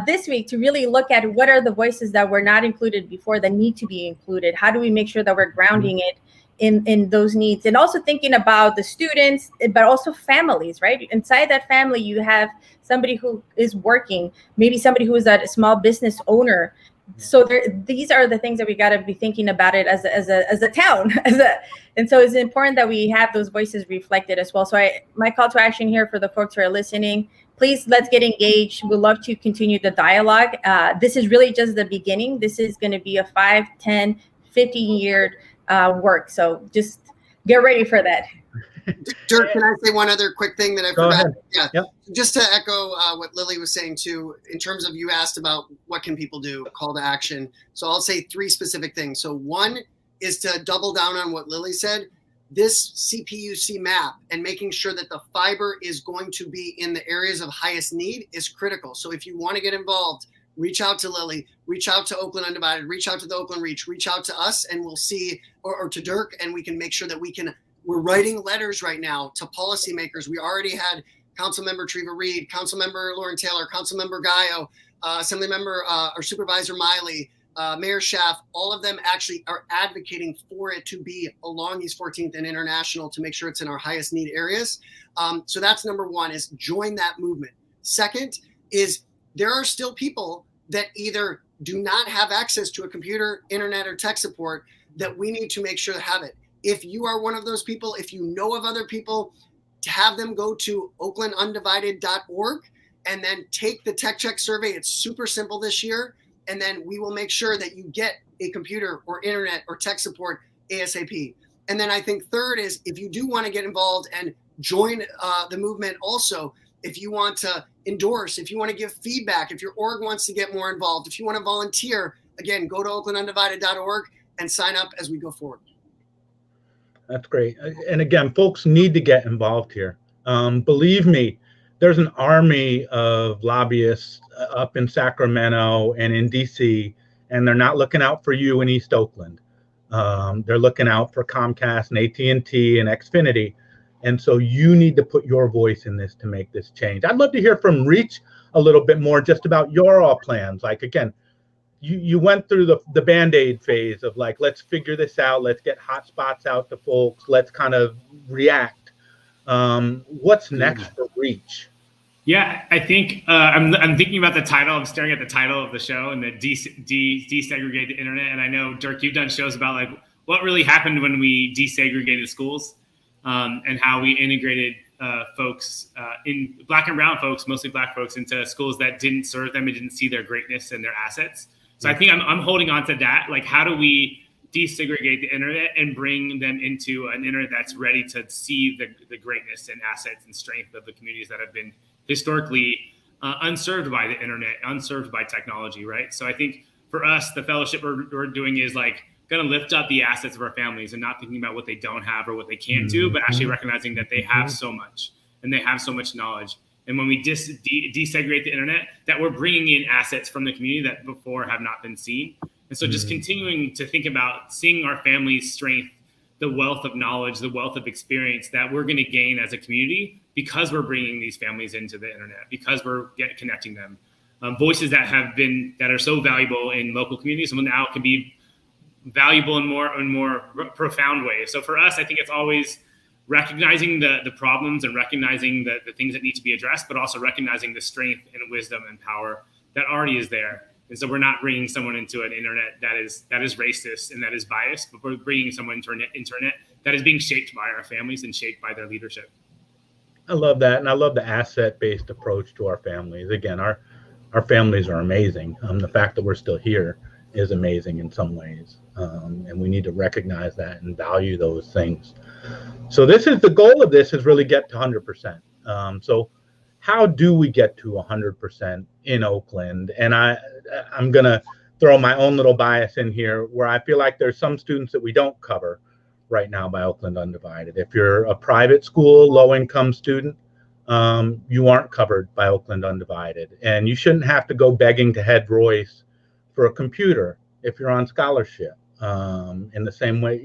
this week to really look at what are the voices that were not included before that need to be included. How do we make sure that we're grounding it in those needs, and also thinking about the students, but also families, right? Inside that family, you have somebody who is working, maybe somebody who is a small business owner, So these are the things that we got to be thinking about it as a town, and so it's important that we have those voices reflected as well. So my call to action here for the folks who are listening, please, let's get engaged. We'd love to continue the dialogue. This is really just the beginning. This is going to be a 5, 10, 15-year work. So just get ready for that.
Dirk, can I say one other quick thing that I forgot?
Ahead.
Yeah,
yep.
Just to echo what Lily was saying too, in terms of, you asked about what can people do, call to action. So I'll say 3 specific things. So one is to double down on what Lily said. This CPUC map and making sure that the fiber is going to be in the areas of highest need is critical. So if you want to get involved, reach out to Lily, reach out to Oakland Undivided, reach out to the Oakland Reach, reach out to us, and we'll see, or to Dirk, and we can make sure that we're writing letters right now to policymakers. We already had Councilmember Treva Reed, Councilmember Lauren Taylor, Councilmember Gallo, Assemblymember or Supervisor Miley, Mayor Schaaf. All of them actually are advocating for it to be along East 14th and International to make sure it's in our highest need areas. So that's number one, is join that movement. Second is there are still people that either do not have access to a computer, internet, or tech support that we need to make sure have it. If you are one of those people, if you know of other people, to have them go to oaklandundivided.org and then take the tech check survey. It's super simple this year. And then we will make sure that you get a computer or internet or tech support ASAP. And then I think third is, if you do want to get involved and join the movement also, if you want to endorse, if you want to give feedback, if your org wants to get more involved, if you want to volunteer, again, go to oaklandundivided.org and sign up as we go forward.
That's great. And again, folks need to get involved here. Believe me, there's an army of lobbyists up in Sacramento and in DC, and they're not looking out for you in East Oakland. They're looking out for Comcast and AT&T and Xfinity. And so you need to put your voice in this to make this change. I'd love to hear from Reach a little bit more just about your all plans. Like, again, you went through the Band-Aid phase of like, let's figure this out. Let's get hotspots out to folks. Let's kind of react. What's next for Reach?
Yeah, I think I'm thinking about the title. I'm staring at the title of the show and the desegregate the internet. And I know, Dirk, you've done shows about like what really happened when we desegregated schools and how we integrated folks in Black and brown folks, mostly Black folks, into schools that didn't serve them and didn't see their greatness and their assets. So I think I'm holding on to that. Like, how do we desegregate the internet and bring them into an internet that's ready to see the greatness and assets and strength of the communities that have been historically unserved by the internet, unserved by technology, right? So I think for us, the fellowship we're doing is like going to lift up the assets of our families and not thinking about what they don't have or what they can't do, but actually recognizing that they have so much and they have so much knowledge. And when we desegregate the internet, that we're bringing in assets from the community that before have not been seen. And so just continuing to think about seeing our family's strength, the wealth of knowledge, the wealth of experience that we're going to gain as a community because we're bringing these families into the internet, because we're connecting them. Voices that are so valuable in local communities and now can be valuable in more profound ways. So for us, I think it's always recognizing the problems and recognizing the things that need to be addressed, but also recognizing the strength and wisdom and power that already is there. And so we're not bringing someone into an internet that is racist and that is biased, but we're bringing someone into an internet that is being shaped by our families and shaped by their leadership.
I love that. And I love the asset-based approach to our families. Again, our families are amazing. The fact that we're still here is amazing in some ways. And we need to recognize that and value those things. So this is the goal of this, is really get to 100%. So how do we get to 100% in Oakland? And I'm going to throw my own little bias in here where I feel like there's some students that we don't cover right now by Oakland Undivided. If you're a private school, low-income student, you aren't covered by Oakland Undivided. And you shouldn't have to go begging to Head Royce for a computer if you're on scholarship. In the same way,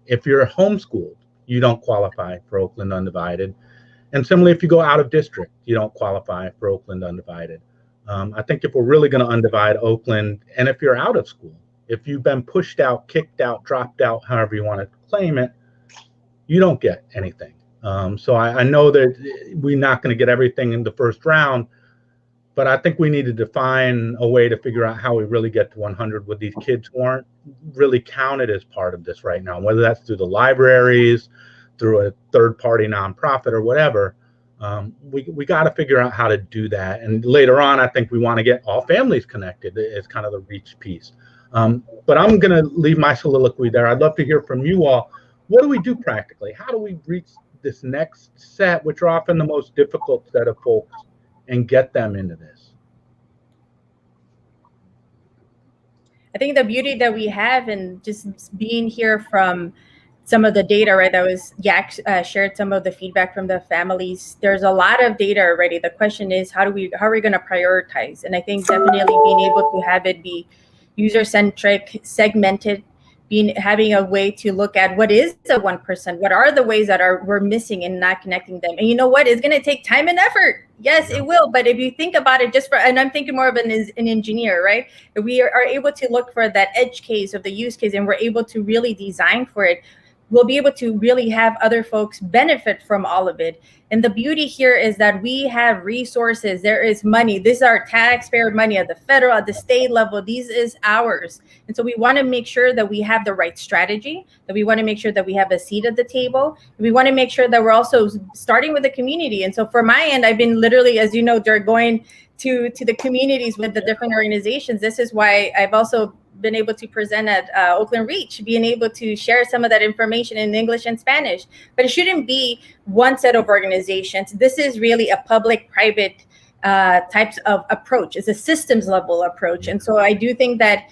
if you're homeschooled, you don't qualify for Oakland Undivided. And similarly, if you go out of district, you don't qualify for Oakland Undivided. I think if we're really going to undivide Oakland, and if you're out of school, if you've been pushed out, kicked out, dropped out, however you want to claim it, you don't get anything. So I know that we're not going to get everything in the first round, but I think we need to define a way to figure out how we really get to 100 with these kids who aren't really counted as part of this right now, whether that's through the libraries, through a third-party nonprofit or whatever. We got to figure out how to do that. And later on, I think we want to get all families connected as kind of the reach piece. But I'm going to leave my soliloquy there. I'd love to hear from you all. What do we do practically? How do we reach this next set, which are often the most difficult set of folks, and get them into this?
I think the beauty that we have in just being here from some of the data, right, that was Yak shared some of the feedback from the families. There's a lot of data already. The question is, how are we going to prioritize? And I think definitely being able to have it be user-centric, segmented, having a way to look at what is the 1%, what are the ways that we're missing and not connecting them. And you know what? It's going to take time and effort. Yes, it will. But if you think about it, and I'm thinking more of an engineer, right? If we are able to look for that edge case of the use case and we're able to really design for it, we'll be able to really have other folks benefit from all of it. And the beauty here is that we have resources. There is money. This is our taxpayer money at the federal, at the state level. This is ours. And so we want to make sure that we have the right strategy, that we want to make sure that we have a seat at the table. We want to make sure that we're also starting with the community. And so for my end, I've been literally, as you know, Dirk, going to the communities with the different organizations. This is why I've also been able to present at Oakland Reach, being able to share some of that information in English and Spanish. But it shouldn't be one set of organizations. This is really a public-private types of approach. It's a systems level approach. And so I do think that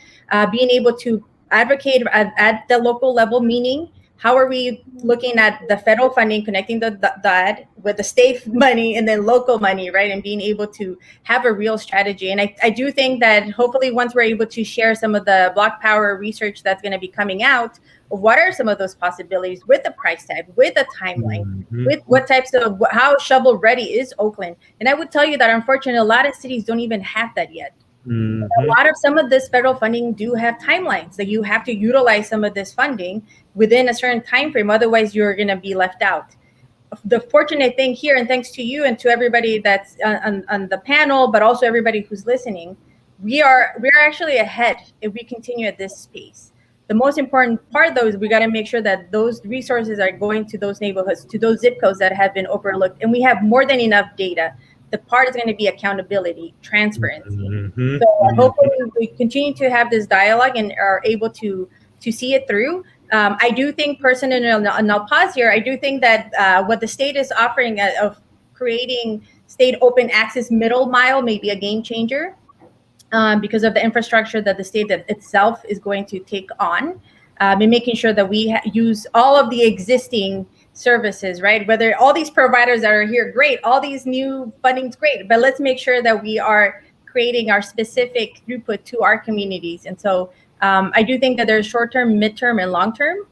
being able to advocate at the local level, meaning how are we looking at the federal funding, connecting that with the state money and then local money, right? And being able to have a real strategy. And I do think that hopefully once we're able to share some of the block power research that's going to be coming out, what are some of those possibilities with the price tag, with the timeline, with what types of, how shovel ready is Oakland? And I would tell you that unfortunately, a lot of cities don't even have that yet. A lot of some of this federal funding do have timelines that you have to utilize some of this funding within a certain time frame. Otherwise, you're going to be left out. The fortunate thing here, and thanks to you and to everybody that's on the panel, but also everybody who's listening, we are actually ahead if we continue at this pace. The most important part, though, is we got to make sure that those resources are going to those neighborhoods, to those zip codes that have been overlooked, and we have more than enough data. The part is going to be accountability, transparency. So hopefully we continue to have this dialogue and are able to see it through. I do think personally, and I'll pause here, I do think that what the state is offering of creating state open access middle mile may be a game changer because of the infrastructure that the state itself is going to take on, and making sure that we use all of the existing services, right? Whether all these providers that are here, great, all these new funding's great, but let's make sure that we are creating our specific throughput to our communities. And so I do think that there's short-term, midterm, and long-term,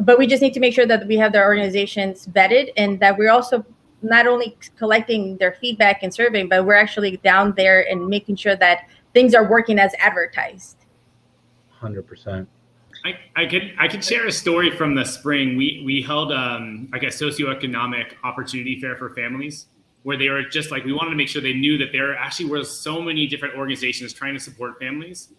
but we just need to make sure that we have the organizations vetted and that we're also not only collecting their feedback and surveying, but we're actually down there and making sure that things are working as advertised.
100%.
I could share a story from the spring. We held like a socioeconomic opportunity fair for families where they were just like, we wanted to make sure they knew that there actually were so many different organizations trying to support families.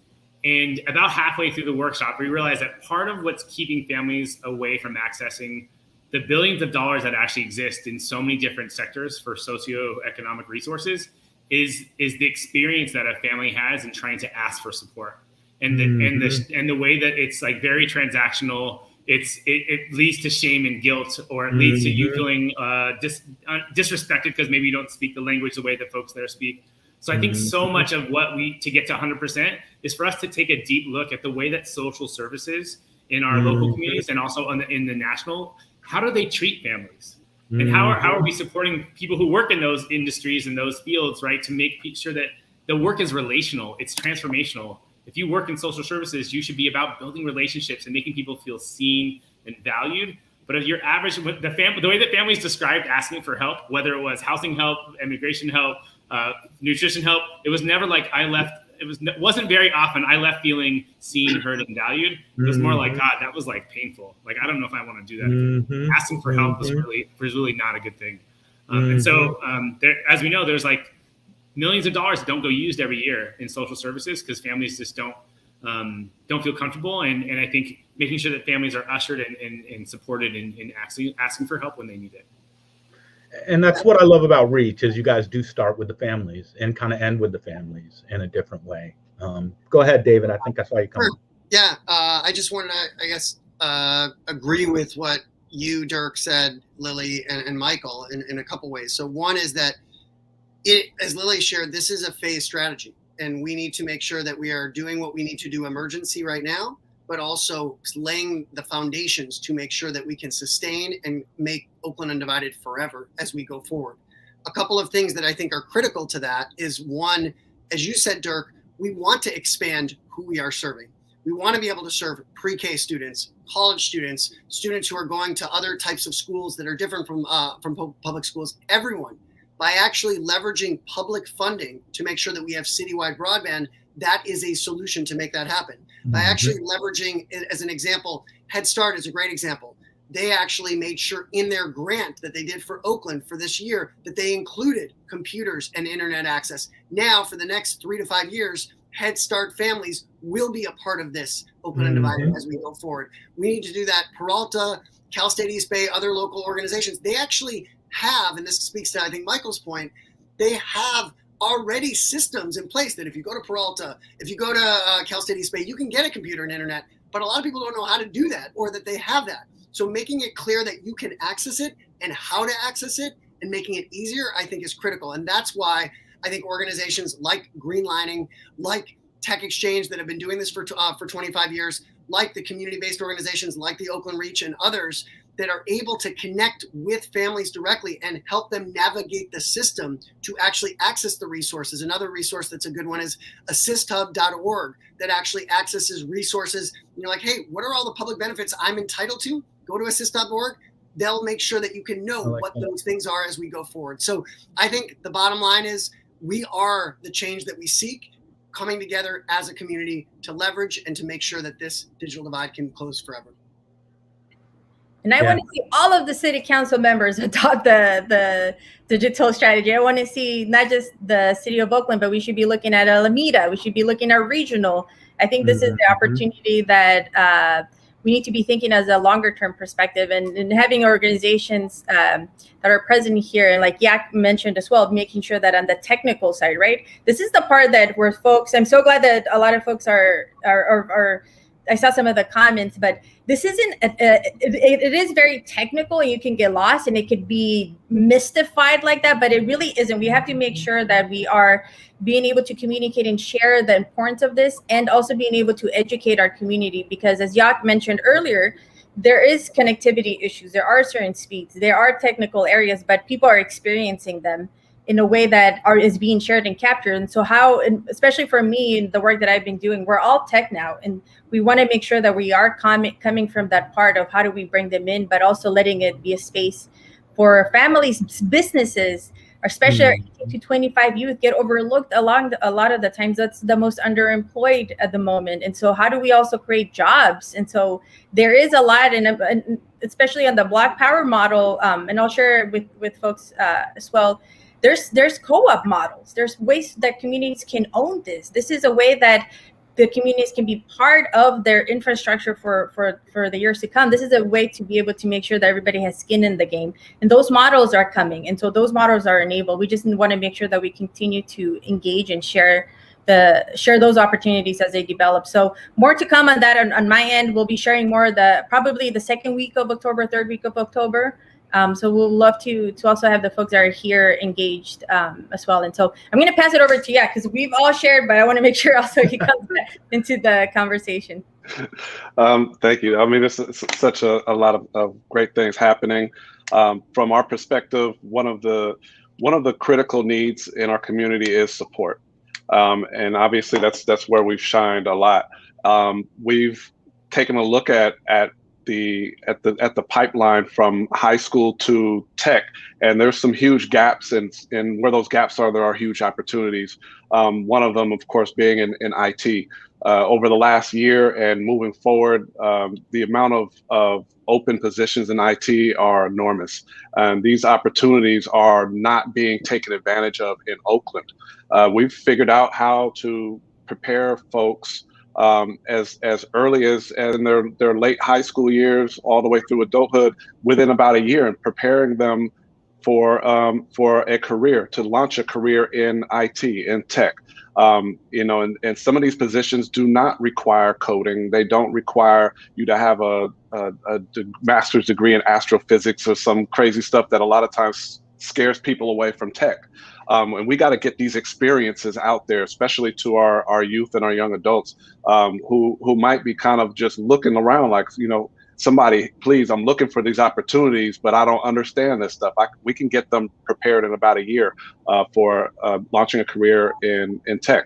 And about halfway through the workshop, we realized that part of what's keeping families away from accessing the billions of dollars that actually exist in so many different sectors for socioeconomic resources is the experience that a family has in trying to ask for support. And the way that it's like very transactional, it leads to shame and guilt, or it leads to you feeling disrespected because maybe you don't speak the language the way that folks there speak. So I think so much of what to get to 100% is for us to take a deep look at the way that social services in our local communities and also in the national, how do they treat families? And how are we supporting people who work in those industries and those fields, right? To make sure that the work is relational, it's transformational. If you work in social services, you should be about building relationships and making people feel seen and valued. But if you're average, the way that families described asking for help, whether it was housing help, immigration help, nutrition help, it was never like I left. Wasn't very often I left feeling seen, heard, and valued. It was more like, God, that was like painful. Like, I don't know if I want to do that. Asking for help was really not a good thing. And so, as we know, there's like millions of dollars that don't go used every year in social services because families just don't feel comfortable. And I think making sure that families are ushered and supported in asking for help when they need it.
And that's what I love about Reach is you guys do start with the families and kind of end with the families in a different way. Go ahead, David. I think I saw you come.
Sure. Yeah, I just wanted to, I guess, agree with what you, Dirk, said, Lily, and Michael in a couple ways. So one is that as Lily shared, this is a phased strategy, and we need to make sure that we are doing what we need to do emergency right now, but also laying the foundations to make sure that we can sustain and make Oakland Undivided forever as we go forward. A couple of things that I think are critical to that is one, as you said, Dirk, we want to expand who we are serving. We want to be able to serve pre-K students, college students, students who are going to other types of schools that are different from public schools, everyone. By actually leveraging public funding to make sure that we have citywide broadband, that is a solution to make that happen. By actually leveraging, as an example, Head Start is a great example. They actually made sure in their grant that they did for Oakland for this year that they included computers and internet access. Now, for the next 3 to 5 years, Head Start families will be a part of this Oakland Undivided as we go forward. We need to do that. Peralta, Cal State East Bay, other local organizations, they actually have, and this speaks to, I think, Michael's point, they have already systems in place that if you go to Peralta, if you go to Cal State East Bay, you can get a computer and internet, but a lot of people don't know how to do that or that they have that. So making it clear that you can access it and how to access it and making it easier, I think is critical. And that's why I think organizations like Greenlining, like Tech Exchange that have been doing this for 25 years, like the community-based organizations like the Oakland Reach and others that are able to connect with families directly and help them navigate the system to actually access the resources. Another resource that's a good one is Assistup.org that actually accesses resources. And you're like, hey, what are all the public benefits I'm entitled to? Go to Assist.org. They'll make sure that you can know what those things are as we go forward. So I think the bottom line is we are the change that we seek, coming together as a community to leverage and to make sure that this digital divide can close forever.
And I want to see all of the city council members adopt the digital strategy. I want to see not just the city of Oakland, but we should be looking at Alameda. We should be looking at regional. I think this is the opportunity that we need to be thinking as a longer term perspective and having organizations that are present here. And like Yak mentioned as well, making sure that on the technical side, right? This is the part that where folks, I'm so glad that a lot of folks are I saw some of the comments, but this isn't, it is very technical and you can get lost and it could be mystified like that, but it really isn't. We have to make sure that we are being able to communicate and share the importance of this and also being able to educate our community because as Yak mentioned earlier, there is connectivity issues. There are certain speeds, there are technical areas, but people are experiencing them in a way that is being shared and captured. And so how, and especially for me and the work that I've been doing, we're all tech now. And we want to make sure that we are coming from that part of how do we bring them in, but also letting it be a space for families, businesses, especially our 18 to 25 youth get overlooked a lot of the times. That's the most underemployed at the moment. And so how do we also create jobs? And so there is a lot, and especially on the Block Power model, and I'll share with folks as well, there's co-op models. There's ways that communities can own this. This is a way that the communities can be part of their infrastructure for the years to come. This is a way to be able to make sure that everybody has skin in the game. And those models are coming. And so those models are enabled. We just want to make sure that we continue to engage and share those opportunities as they develop. So more to come on that on my end. We'll be sharing more probably the second week of October, third week of October. So we'll love to also have the folks that are here engaged as well. And so I'm going to pass it over to because we've all shared, but I want to make sure also he comes into the conversation.
Thank you. I mean, this is such a lot of great things happening. From our perspective, one of the critical needs in our community is support, and obviously that's where we've shined a lot. We've taken a look at the pipeline from high school to tech, and there's some huge gaps, and where those gaps are, there are huge opportunities. One of them, of course, being in IT. Over the last year and moving forward, the amount of open positions in IT are enormous. And these opportunities are not being taken advantage of in Oakland. We've figured out how to prepare folks as early as in their late high school years, all the way through adulthood, within about a year, and preparing them for a career, to launch a career in IT, in tech. And some of these positions do not require coding. They don't require you to have a master's degree in astrophysics or some crazy stuff that a lot of times scares people away from tech. And we got to get these experiences out there, especially to our youth and our young adults who might be kind of just looking around like, somebody, please, I'm looking for these opportunities, but I don't understand this stuff. We can get them prepared in about a year for launching a career in tech.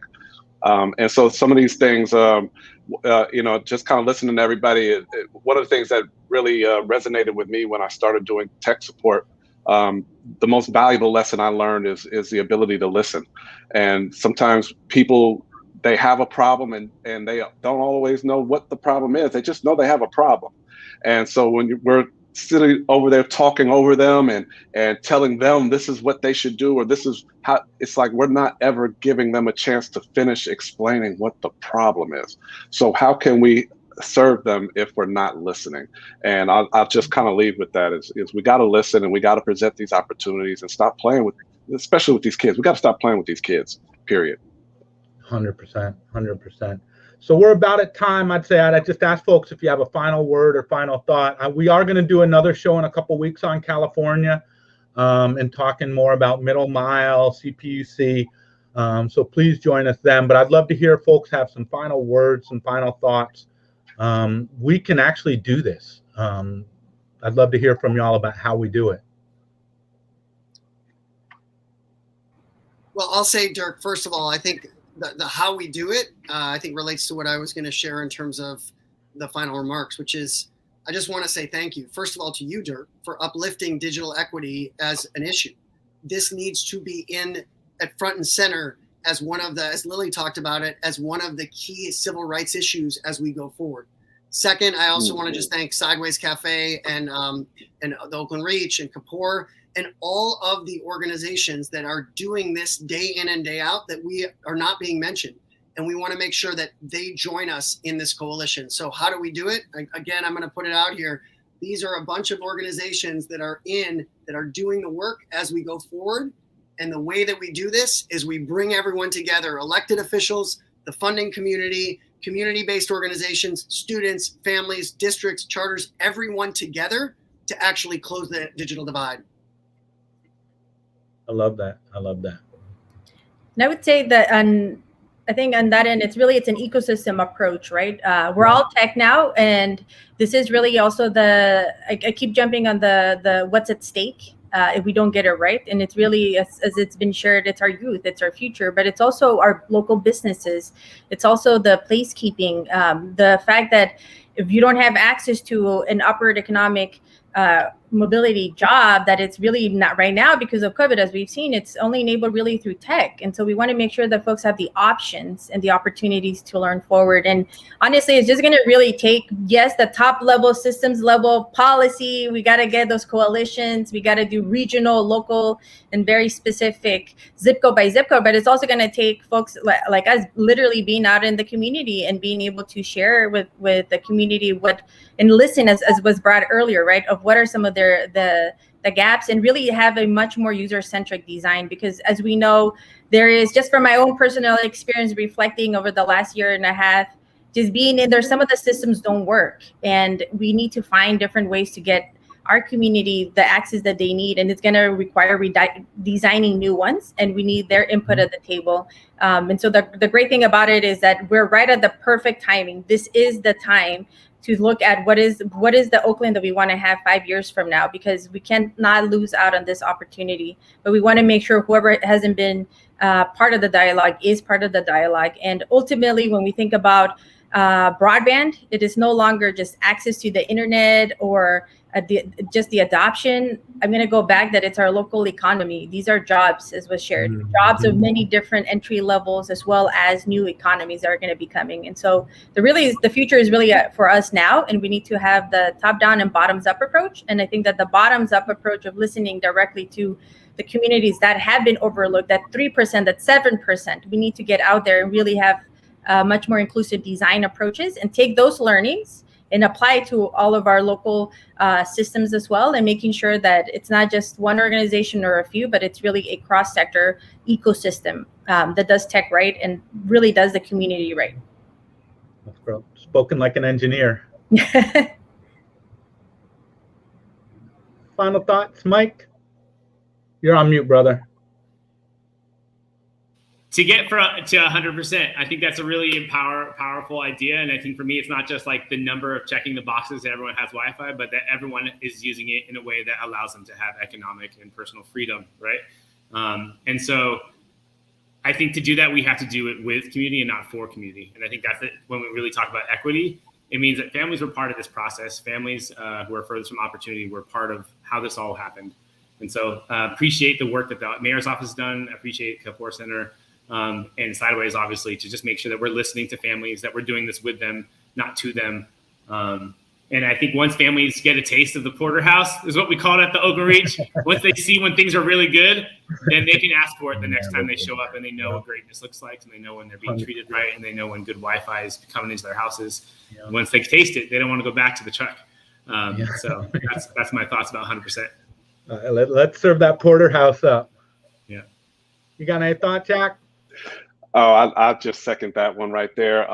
And so some of these things, just kind of listening to everybody, one of the things that really resonated with me when I started doing tech support, the most valuable lesson I learned is the ability to listen. And sometimes people, they have a problem and they don't always know what the problem is. They just know they have a problem. And so when we're sitting over there talking over them and telling them this is what they should do, or this is how, it's like we're not ever giving them a chance to finish explaining what the problem is. So how can we serve them if we're not listening? And I'll just kind of leave with that is we got to listen, and we got to present these opportunities and stop playing with, especially with these kids. We got to stop playing with these kids, period.
100%. So we're about at time. I'd say I'd just ask folks if you have a final word or final thought. We are going to do another show in a couple weeks on California and talking more about middle mile, CPUC. So please join us then. But I'd love to hear folks have some final words, some final thoughts. We can actually do this. I'd love to hear from y'all about how we do it.
Well, I'll say, Dirk, first of all, I think the how we do it, I think relates to what I was going to share in terms of the final remarks, which is I just want to say thank you, first of all, to you, Dirk, for uplifting digital equity as an issue. This needs to be at front and center as one of the, as Lily talked about it, as one of the key civil rights issues as we go forward. Second, I also want to just thank Sideways Cafe and the Oakland Reach and Kapoor and all of the organizations that are doing this day in and day out that we are not being mentioned. And we want to make sure that they join us in this coalition. So how do we do it? Again, I'm going to put it out here. These are a bunch of organizations that are doing the work as we go forward. And the way that we do this is we bring everyone together, elected officials, the funding community, community-based organizations, students, families, districts, charters, everyone together to actually close the digital divide.
I love that.
And I would say that I think on that end, it's an ecosystem approach, right? We're all tech now, and this is really also I keep jumping on the what's at stake if we don't get it right. And it's really, as it's been shared, it's our youth, it's our future, but it's also our local businesses. It's also the placekeeping, the fact that if you don't have access to an upward economic mobility job, that it's really not right now because of COVID, as we've seen, it's only enabled really through tech. And so we want to make sure that folks have the options and the opportunities to learn forward. And honestly, it's just going to really take, yes, the top level systems level policy. We got to get those coalitions. We got to do regional, local, and very specific zip code by zip code. But it's also going to take folks like us literally being out in the community and being able to share with the community and listen, as was brought earlier, right, of what are some of the gaps, and really have a much more user-centric design. Because as we know, there is, just from my own personal experience reflecting over the last year and a half, just being in there, some of the systems don't work, and we need to find different ways to get our community the access that they need, and it's going to require designing new ones, and we need their input at the table. And so the great thing about it is that we're right at the perfect timing. This is the time to look at what is the Oakland that we want to have 5 years from now, because we cannot lose out on this opportunity. But we want to make sure whoever hasn't been part of the dialogue is part of the dialogue. And ultimately, when we think about broadband. It is no longer just access to the internet or just the adoption. I'm going to go back that it's our local economy. These are jobs, as was shared, jobs of many different entry levels, as well as new economies that are going to be coming. And so the future is really for us now, and we need to have the top down and bottoms up approach. And I think that the bottoms up approach of listening directly to the communities that have been overlooked, that 3%, that 7%, we need to get out there and really have much more inclusive design approaches and take those learnings and apply it to all of our local systems as well, and making sure that it's not just one organization or a few, but it's really a cross-sector ecosystem that does tech right and really does the community right.
Spoken like an engineer. Final thoughts, Mike? You're on mute, brother.
To get to 100%, I think that's a really powerful idea. And I think for me, it's not just like the number of checking the boxes that everyone has Wi-Fi, but that everyone is using it in a way that allows them to have economic and personal freedom, right? And so I think to do that, we have to do it with community and not for community. And I think that's it. When we really talk about equity, it means that families were part of this process. Families who are furthest from opportunity were part of how this all happened. And so appreciate the work that the mayor's office has done, appreciate Kapoor Center, and Sideways, obviously, to just make sure that we're listening to families, that we're doing this with them, not to them. And I think once families get a taste of the porterhouse, is what we call it at the Oakland Reach, once they see when things are really good, then they can ask for it the next time they show up, and they know what greatness looks like, and they know when they're being treated right, and they know when good Wi-Fi is coming into their houses. Once they taste it, they don't want to go back to the truck. So that's my thoughts about 100%.
Let's serve that porterhouse up.
Yeah.
You got any thoughts, Jack?
Oh, I just second that one right there.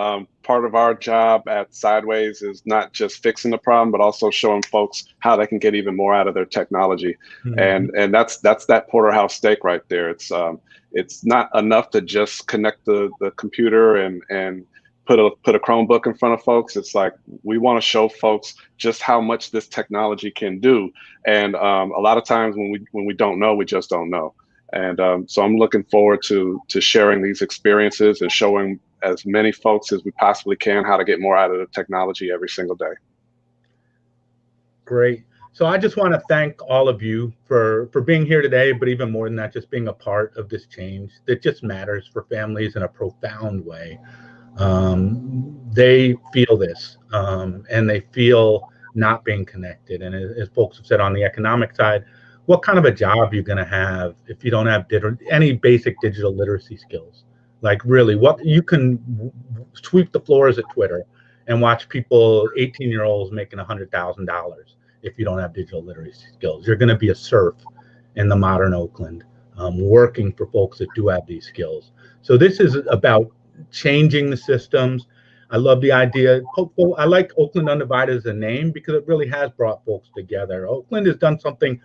Part of our job at Sideways is not just fixing the problem, but also showing folks how they can get even more out of their technology. Mm-hmm. And that's that porterhouse steak right there. It's not enough to just connect the computer and put a Chromebook in front of folks. It's like we want to show folks just how much this technology can do. And a lot of times when we don't know, we just don't know. And so I'm looking forward to sharing these experiences and showing as many folks as we possibly can how to get more out of the technology every single day.
Great. So I just want to thank all of you for being here today, but even more than that, just being a part of this change that just matters for families in a profound way. They feel this, and they feel not being connected. And as folks have said on the economic side, what kind of a job are you going to have if you don't have any basic digital literacy skills? Like really, what you can sweep the floors at Twitter and watch people, 18-year-olds making $100,000 if you don't have digital literacy skills. You're going to be a serf in the modern Oakland, working for folks that do have these skills. So this is about changing the systems. I love the idea. I like Oakland Undivided as a name because it really has brought folks together. Oakland has done something.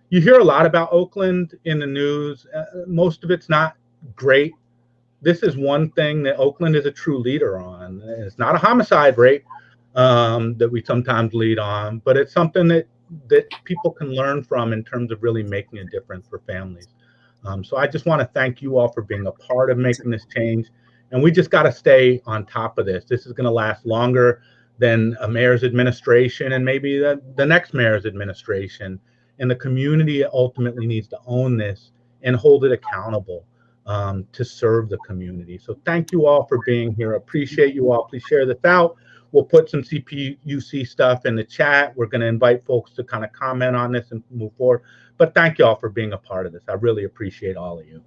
You hear a lot about Oakland in the news. Most of it's not great. This is one thing that Oakland is a true leader on. It's not a homicide rate that we sometimes lead on, but it's something that people can learn from in terms of really making a difference for families. So I just want to thank you all for being a part of making this change. And we just got to stay on top of this. This is going to last longer than a mayor's administration and maybe the next mayor's administration. And the community ultimately needs to own this and hold it accountable to serve the community. So thank you all for being here. Appreciate you all. Please share this out. We'll put some CPUC stuff in the chat. We're going to invite folks to kind of comment on this and move forward. But thank you all for being a part of this. I really appreciate all of you.